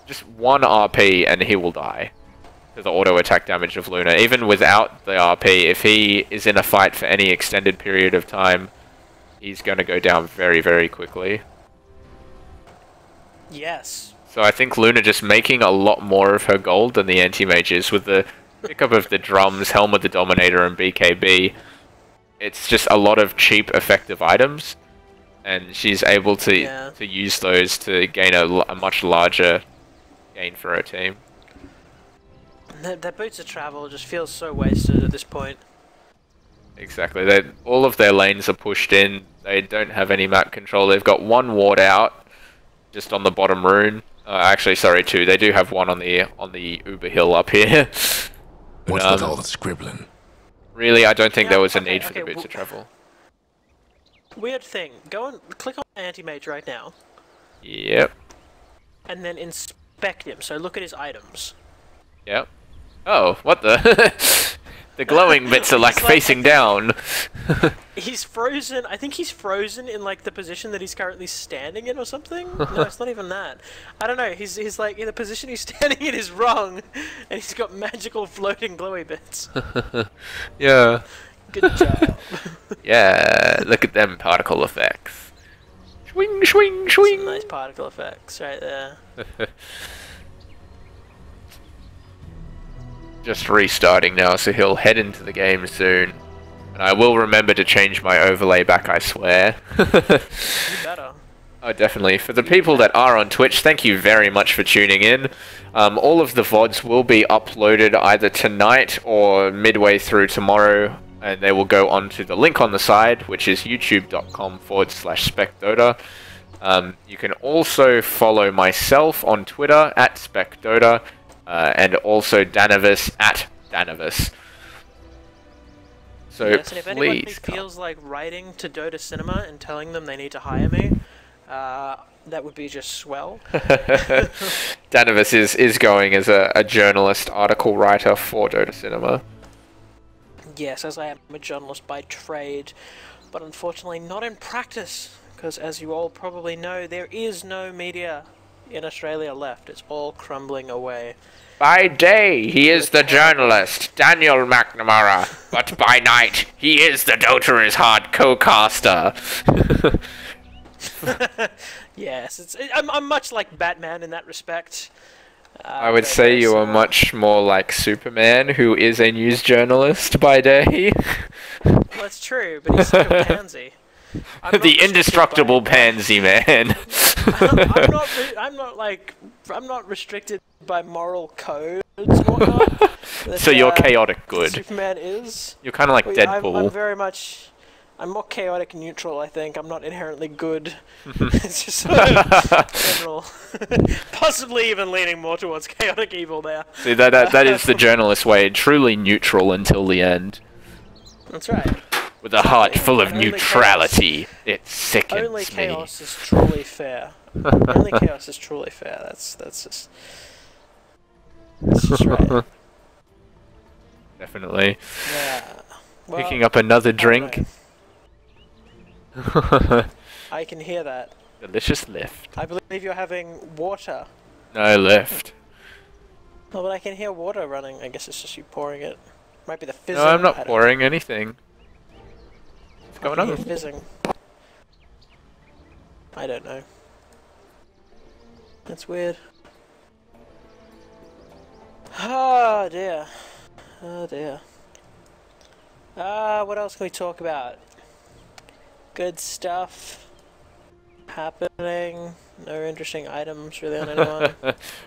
just one RP and he will die to the auto attack damage of Luna. Even without the RP, if he is in a fight for any extended period of time, he's going to go down very, very quickly. Yes. So I think Luna just making a lot more of her gold than the anti-mage is with the pickup of the drums, Helm of the Dominator, and BKB. It's just a lot of cheap, effective items, and she's able to use those to gain a much larger gain for her team. That Boots of Travel just feels so wasted at this point. Exactly. All of their lanes are pushed in. They don't have any map control. They've got one ward out, just on the bottom rune. Actually, sorry, two. They do have one on the Uber hill up here. What's with all the scribbling? Really, I don't think there was a need for the Boots of Travel. Weird thing. Go and click on anti-mage right now. Yep. And then inspect him. So look at his items. Yep. Oh, what the? The glowing bits are like facing down. He's frozen. I think he's frozen in like the position that he's currently standing in or something. No, it's not even that. I don't know. He's like in the position he's standing in is wrong, and he's got magical floating glowy bits. Yeah. Good job. Yeah. Look at them particle effects. Swing, swing, swing. Some nice particle effects right there. Just restarting now, so he'll head into the game soon. And I will remember to change my overlay back, I swear. You better. Oh, definitely. For the people that are on Twitch, thank you very much for tuning in. All of the VODs will be uploaded either tonight or midway through tomorrow, and they will go onto the link on the side, which is youtube.com/SpecDota. You can also follow myself on Twitter @SpecDota. And also Danavis @Danavis. So yes, and if anyone please feels like writing to Dota Cinema and telling them they need to hire me, that would be just swell. Danavis is going as a journalist, article writer for Dota Cinema. Yes, as I am a journalist by trade, but unfortunately not in practice, because as you all probably know, there is no media in Australia left. It's all crumbling away. By day, he is the journalist, Daniel McNamara, but by night, he is the Dota is Hard co-caster. Yes, I'm much like Batman in that respect. I would say you are much more like Superman, who is a news journalist by day. Well, that's true, but he's like a pansy. The indestructible pansy man. I'm not restricted by moral codes and whatnot. So you're chaotic good. Superman is. You're kind of like Deadpool. I'm more chaotic neutral, I think. I'm not inherently good. It's just sort of general. Possibly even leaning more towards chaotic evil there. See, that is the journalist way. Truly neutral until the end. That's right. With a heart full of neutrality. It sickens me. Only chaos is truly fair. Only chaos is truly fair. That's just right. Definitely. Yeah. Well, picking up another drink. I can hear that. Delicious lift. I believe you're having water. No lift. Oh, but I can hear water running. I guess it's just you pouring it. Might be the fizzing. No, I'm not pouring anything. What's going on? Fizzing. I don't know. That's weird. Oh dear. Oh dear. What else can we talk about? Good stuff happening. No interesting items really on anyone.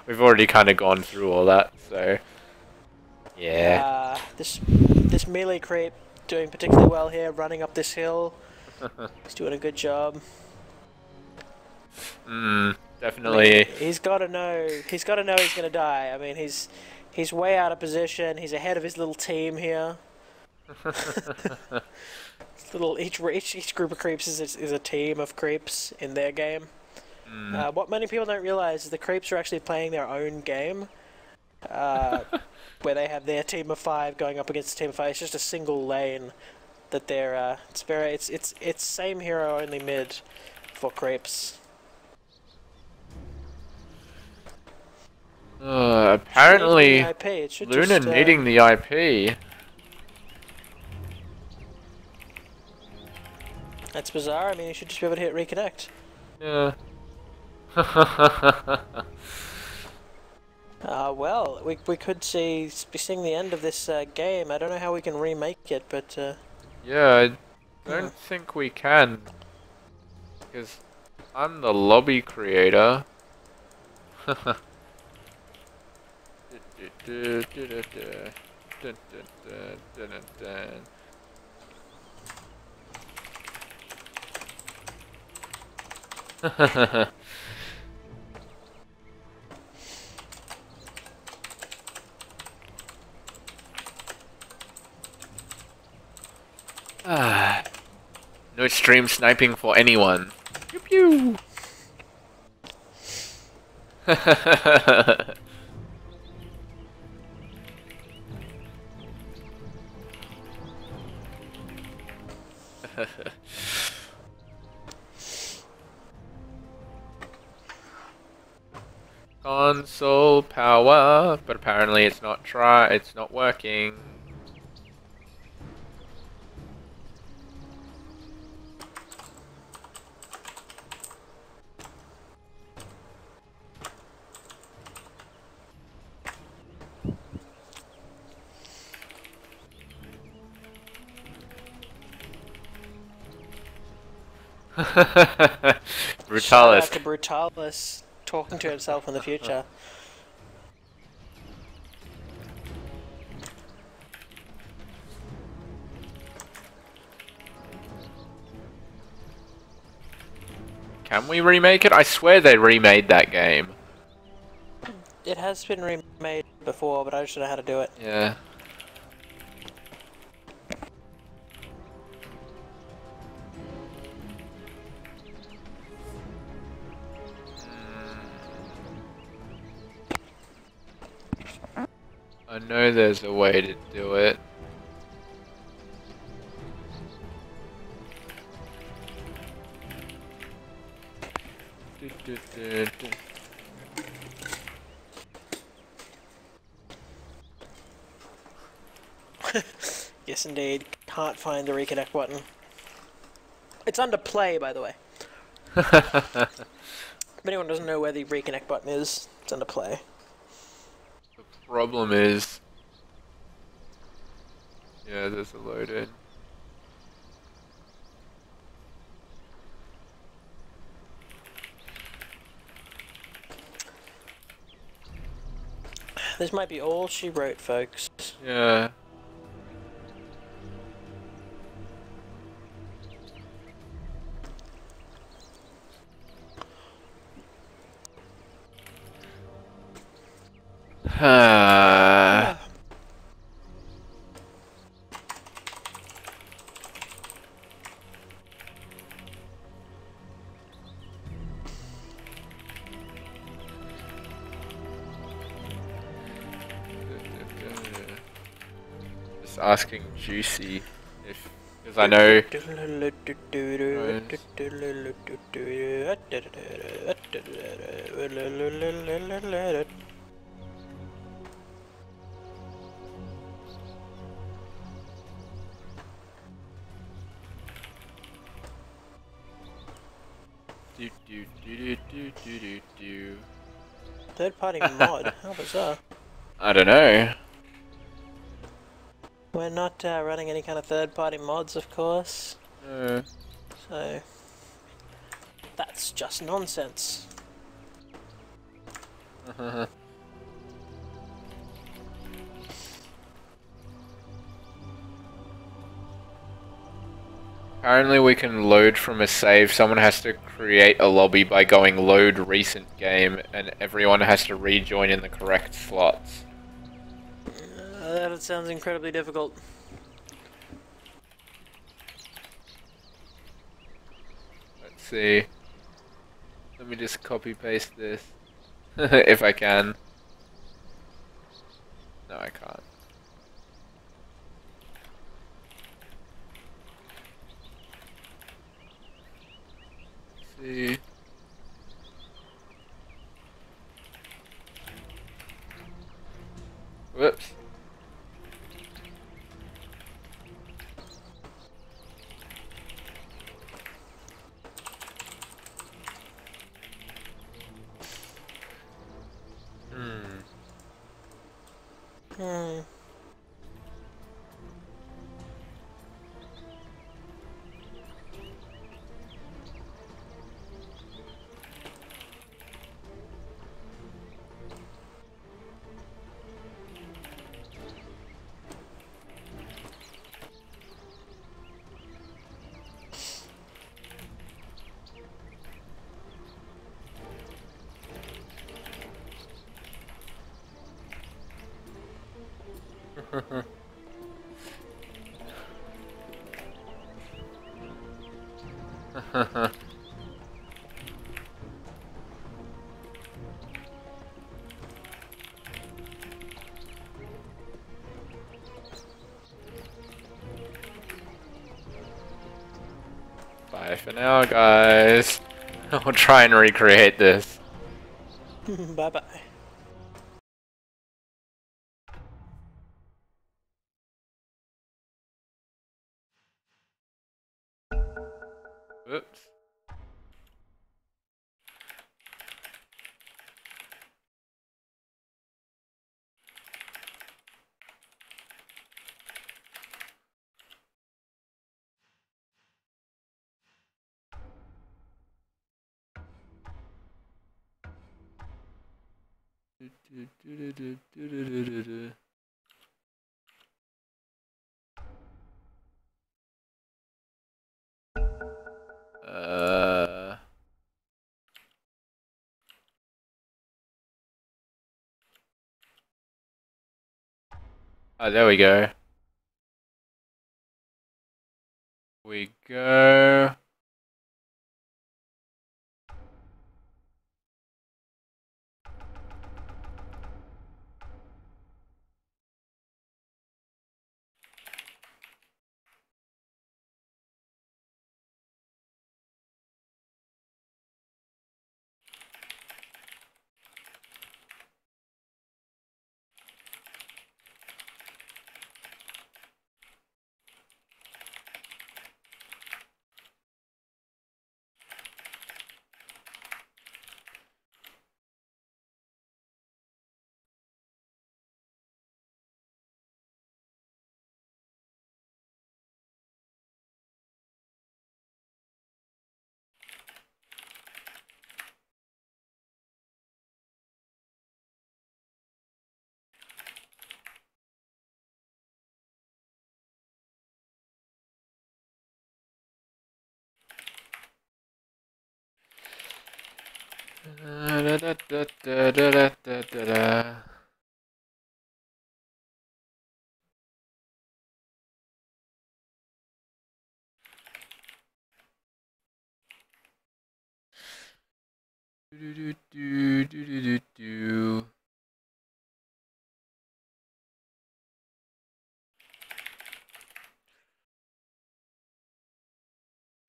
We've already kind of gone through all that, so yeah. This melee creep doing particularly well here, running up this hill. He's doing a good job. Definitely. I mean, he's got to know he's gonna die. I mean, he's way out of position. He's ahead of his little team here. Little each group of creeps is a team of creeps in their game. What many people don't realize is the creeps are actually playing their own game, where they have their team of 5 going up against a team of 5. It's just a single lane that they're. It's same hero only mid for creeps. Apparently, Luna needing the IP. That's bizarre. I mean, you should just be able to hit reconnect. Yeah. Well, we could be seeing the end of this game. I don't know how we can remake it, but yeah, I don't think we can, because I'm the lobby creator. No stream sniping for anyone. Pew pew. Console power, but apparently it's not working. Brutalis. Shout out to Brutalis talking to himself in the future. Can we remake it? I swear they remade that game. It has been remade before, but I just don't know how to do it. Yeah. I know there's a way to do it. Yes, indeed. Can't find the reconnect button. It's under play, by the way. If anyone doesn't know where the reconnect button is, it's under play. The problem is... yeah, there's a load in. This might be all she wrote, folks. Yeah. Just asking Juicy if, because I know. Third party mod? How bizarre. I don't know. We're not running any kind of third party mods, of course. No. So... that's just nonsense. Apparently we can load from a save. Someone has to create a lobby by going load recent game, and everyone has to rejoin in the correct slots. That sounds incredibly difficult. see. Let me just copy paste this. If I can. No, I can't. Let's see. Whoops. Hmm. Bye for now, guys. I'll try and recreate this. Bye bye. Whoops. Oh, there we go. We go.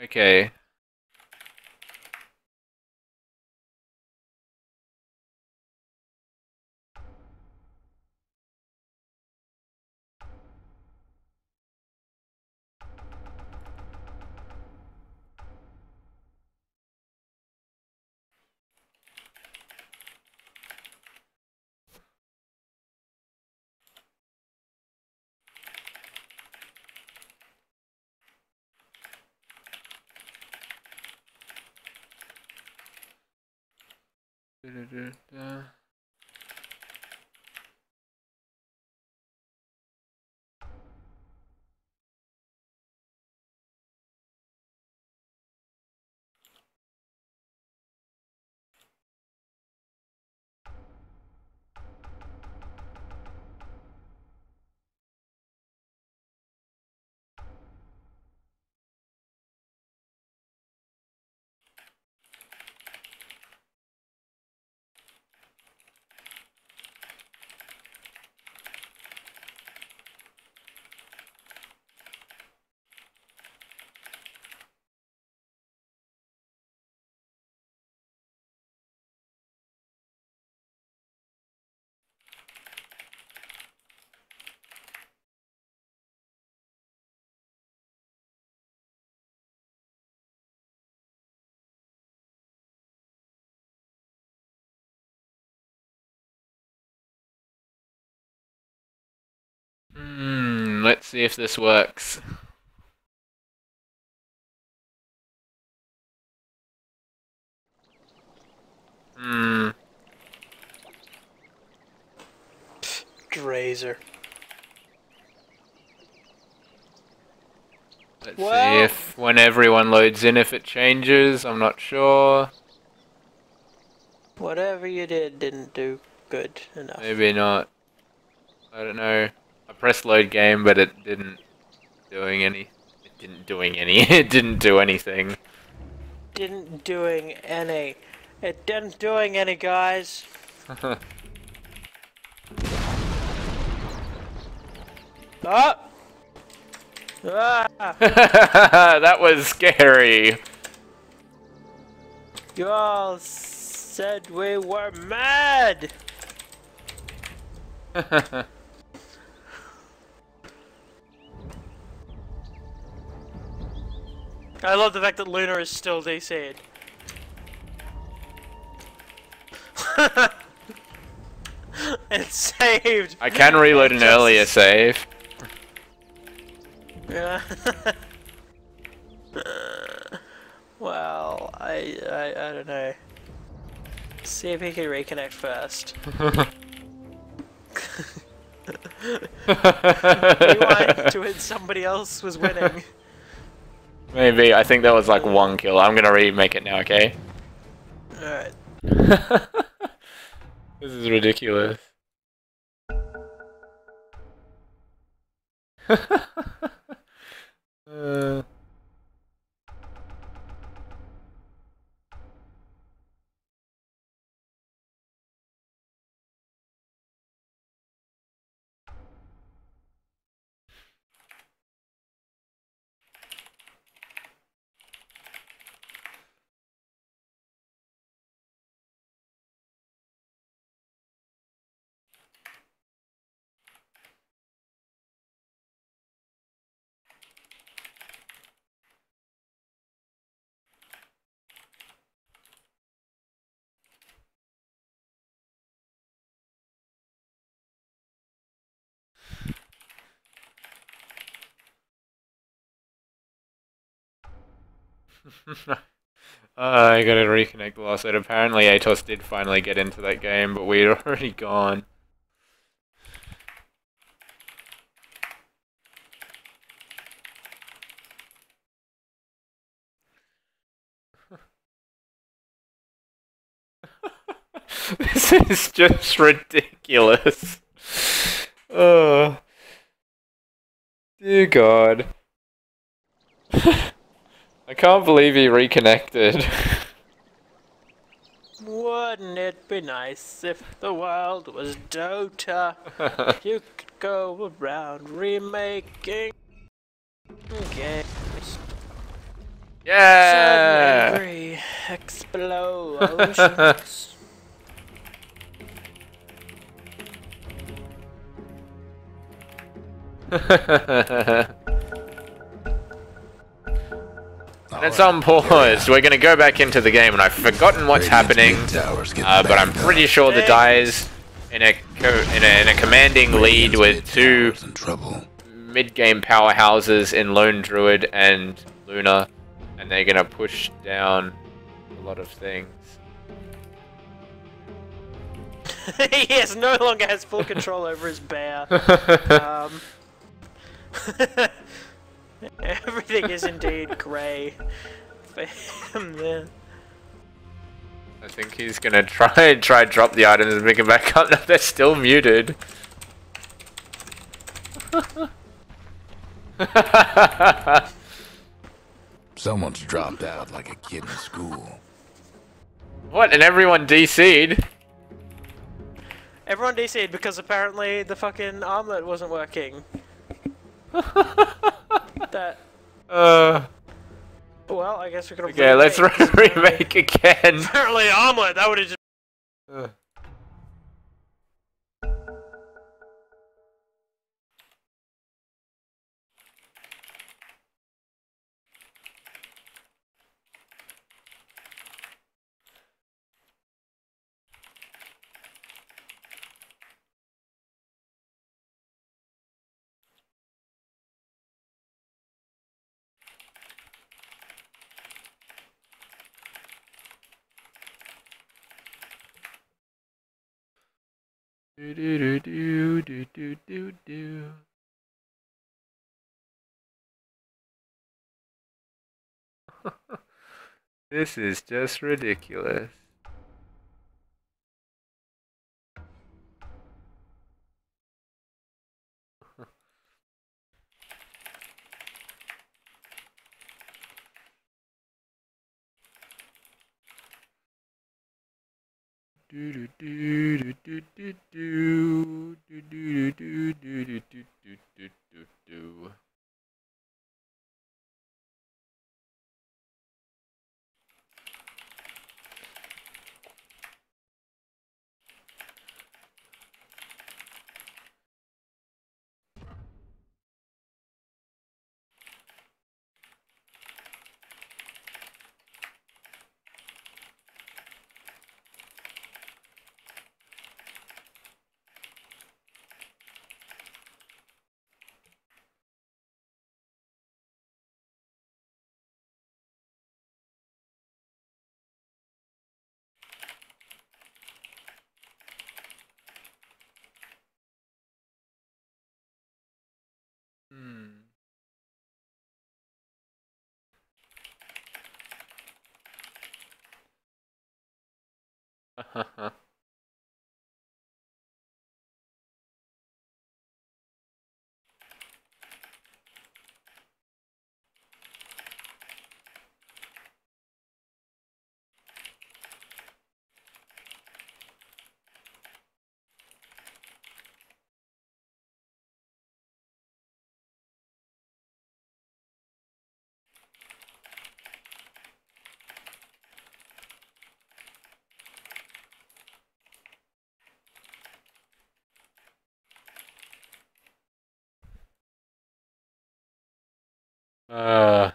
Okay. Let's see if this works. Grazer. Let's see if when everyone loads in, if it changes. I'm not sure. Whatever you did didn't do good enough. Maybe not. I don't know. I pressed load game, but it didn't doing any. It didn't doing any. It didn't do anything. Didn't doing any. It didn't doing any, guys. Ah! Ah! That was scary. You all said we were mad. I love the fact that Luna is still DCed. It's saved. I can reload an earlier save. Yeah. Well, I don't know. See if he can reconnect first. Rewind to when somebody else was winning. Maybe. I think that was like 1 kill. I'm gonna remake it now, okay? Alright. This is ridiculous. I gotta reconnect the last set. Apparently Atos did finally get into that game, but we'd already gone. This is just ridiculous. Oh. Dear God. I can't believe he reconnected. Wouldn't it be nice if the world was DOTA? You could go around remaking games. Yeah! 7 angry explosions. And it's on pause. We're gonna go back into the game, and I've forgotten what's happening. But I'm pretty sure the DI's in a commanding lead with 2 mid-game powerhouses in Lone Druid and Luna, and they're gonna push down a lot of things. He no longer has full control over his bear. Everything is indeed grey for him there. I think he's gonna try drop the items and pick them back up. No, they're still muted. Someone's dropped out like a kid in school. What? And everyone DC'd? Everyone DC'd because apparently the fucking armlet wasn't working. Well, I guess we could have. Okay, let's remake again. Apparently armlet, that would've just. Do do do do do do do. This is just ridiculous. Do do do do do do do do do do do do do do do do. Uh.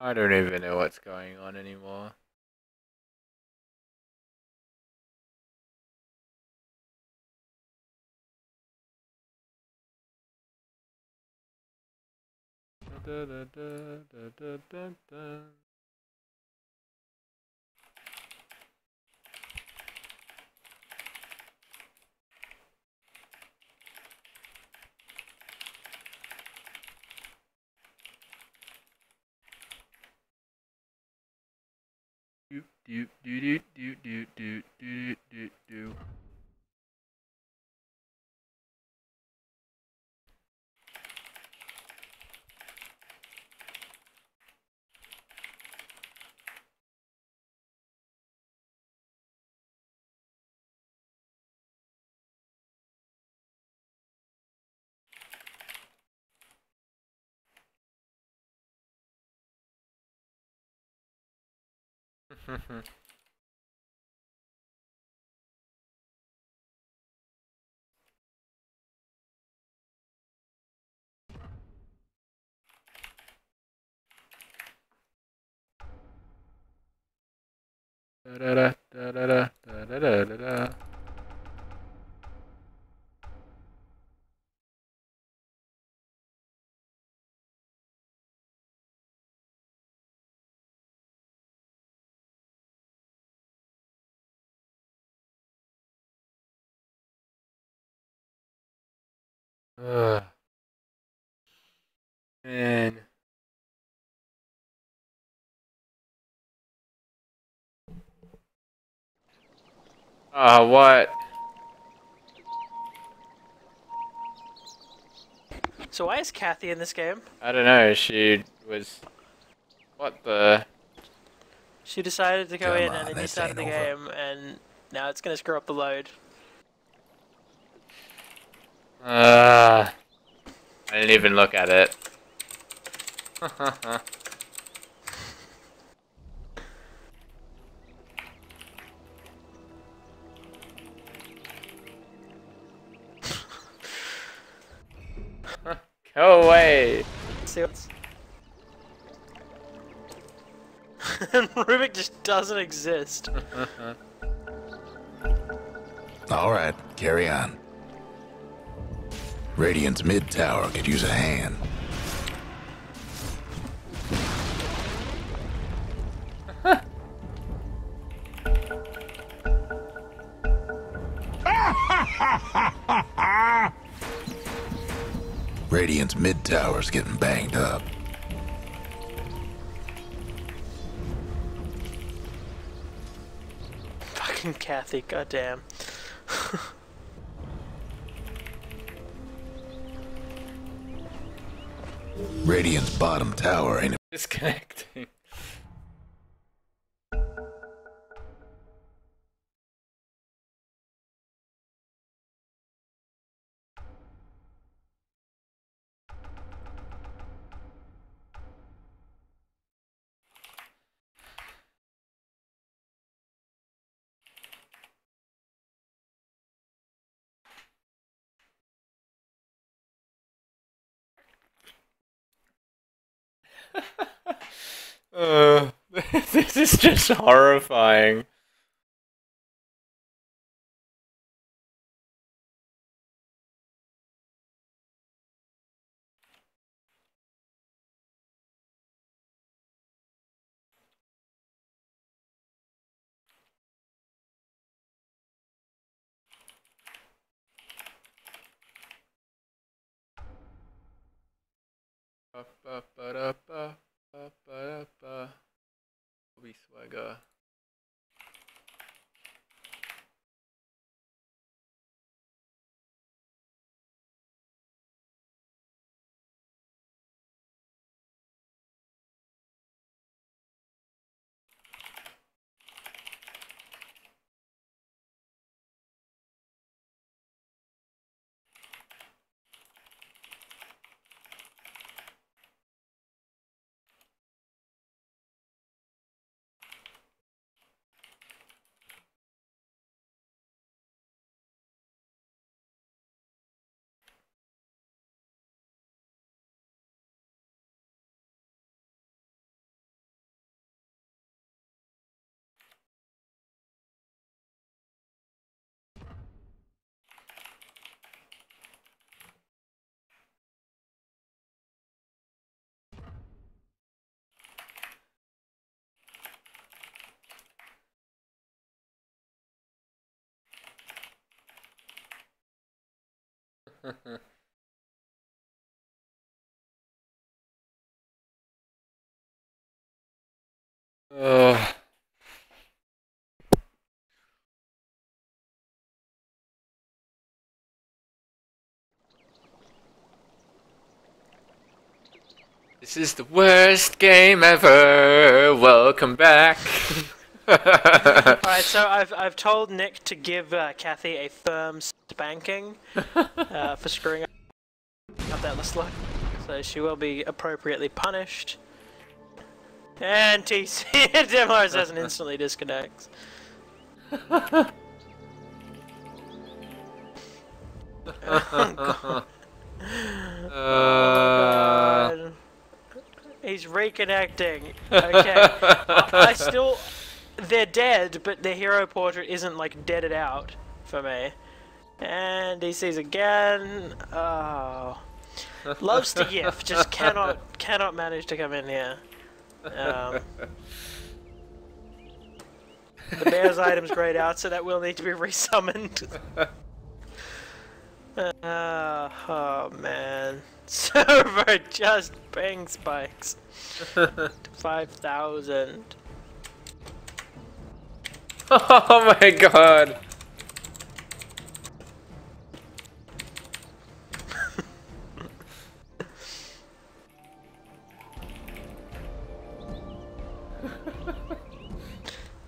I don't even know what's going on anymore. Da, da, da, da, da, da, da. Do do do do do do do do do. Da da da da da da da da da. Man. What? So why is Kathy in this game? I don't know, she was... What the... She decided to go Come in on, and then you this started the ain't over. game and now it's gonna screw up the load. I didn't even look at it. Go away! See what's... And Rubik just doesn't exist. Alright, carry on. Radiant's mid tower could use a hand. Radiant's mid tower's getting banged up. Fucking Kathy, goddamn. Radiant's bottom tower ain't Disconnecting. This is just horrifying. Swagger. Ugh. This is the worst game ever. Welcome back. Alright, so I've told Nick to give Kathy a firm spanking for screwing up that list look. So she will be appropriately punished. And TC Demos doesn't instantly disconnects. Oh, God. God. He's reconnecting. Okay. I still... They're dead, but their hero portrait isn't, like, deaded out for me. And DC's again. Oh. Loves to GIF, just cannot manage to come in here. The bear's item's grayed out, so that will need to be resummoned. Oh man. Server just bang spikes. 5,000. Oh my god.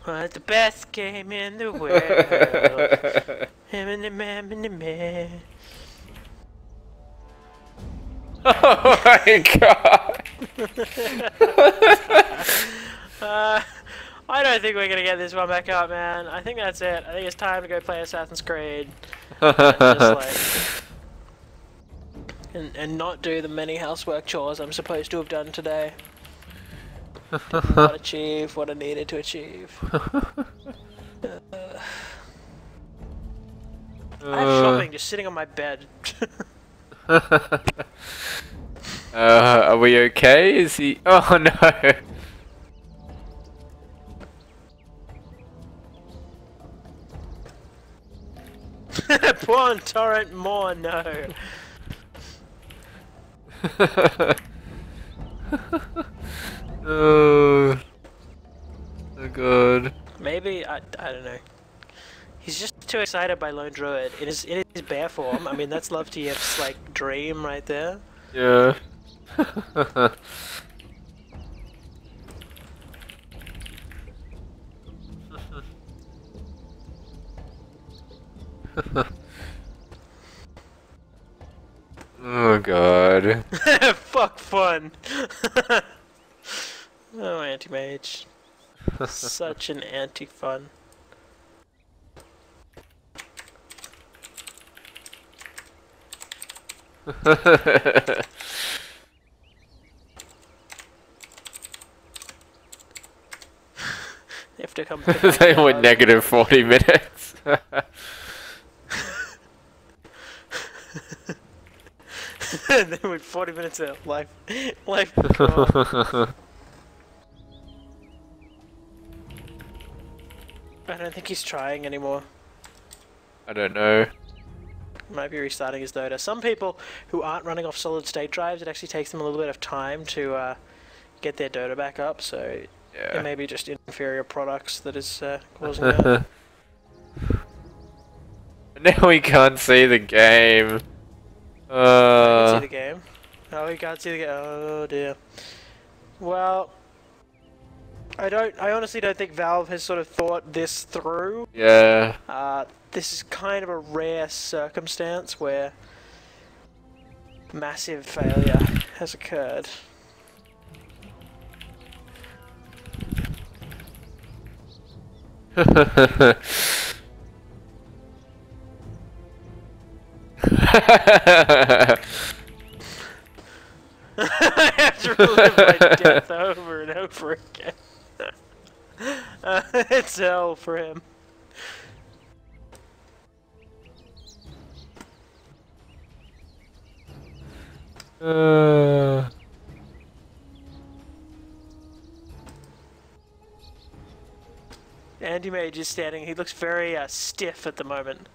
What the best game in the world? Him and the man. Oh my god. I don't think we're gonna get this one back up, man. I think that's it. I think it's time to go play Assassin's Creed. And not do the many housework chores I'm supposed to have done today. Did not achieve what I needed to achieve. I have shopping just sitting on my bed. Are we okay? Is he? Oh no. Porn torrent more, no. Oh god. Maybe I don't know. He's just too excited by Lone Druid in his bear form. I mean, that's Love TF's like dream right there. Yeah. Oh god. Fuck fun. Oh, anti-mage. Such an anti-fun. They have to come. They were negative 40 minutes. They went 40 minutes of life gone. I don't think he's trying anymore. I don't know. Might be restarting his DotA. Some people who aren't running off solid state drives, it actually takes them a little bit of time to get their DotA back up, so Yeah. it may be just inferior products that is causing that. Now we can't see the game. I can see the game. Oh, you can't see the game. Oh dear. Well, I honestly don't think Valve has sort of thought this through. Yeah. This is kind of a rare circumstance where massive failure has occurred. I have to relive my death over and over again. It's hell for him. Andy Mage is standing. He looks very stiff at the moment.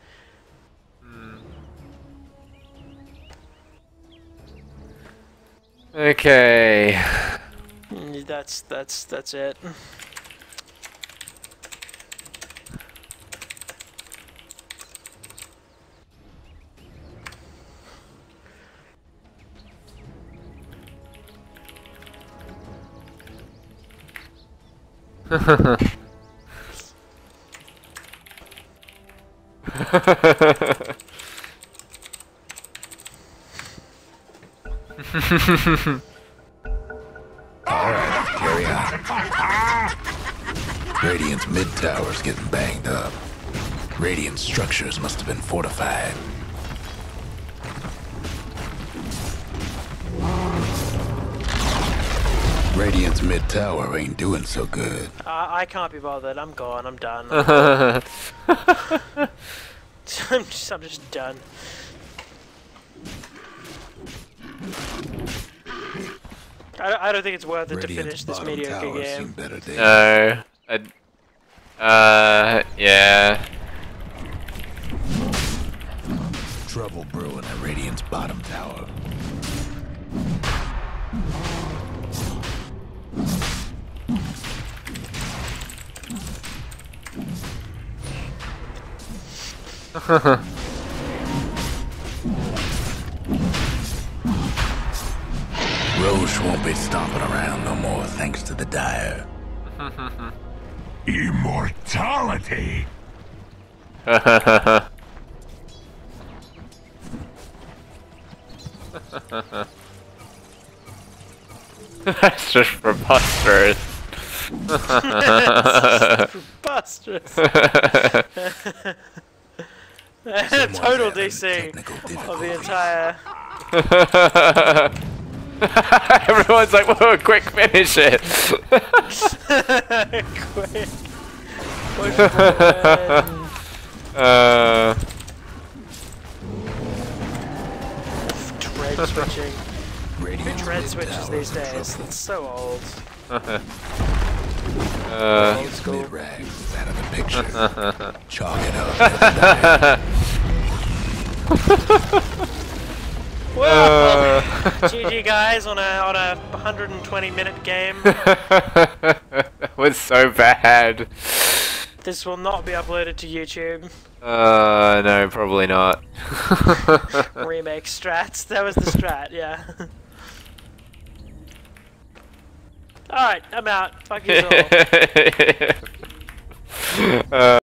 Okay. That's it. Alright, carry on. Radiant's mid-tower's getting banged up. Radiant structures must have been fortified. Radiant's mid-tower ain't doing so good. I can't be bothered. I'm gone. I'm done. I'm just done. I don't think it's worth it to finish this mediocre game. No. Yeah. Trouble brewing at Radiant's bottom tower. Roche won't be stomping around no more thanks to the Dire. Immortality! That's just preposterous. Preposterous. Total DC of the entire. Everyone's like, whoa, quick, finish it. Quick. Tread switching. Who tread switches these days? It's so old. Old school. Mid-rags out of the picture. Chalk it up. Well, GG guys on a 120-minute game. That was so bad. This will not be uploaded to YouTube. No, probably not. Remake strats. That was the strat, yeah. Alright, I'm out. Fuck you all.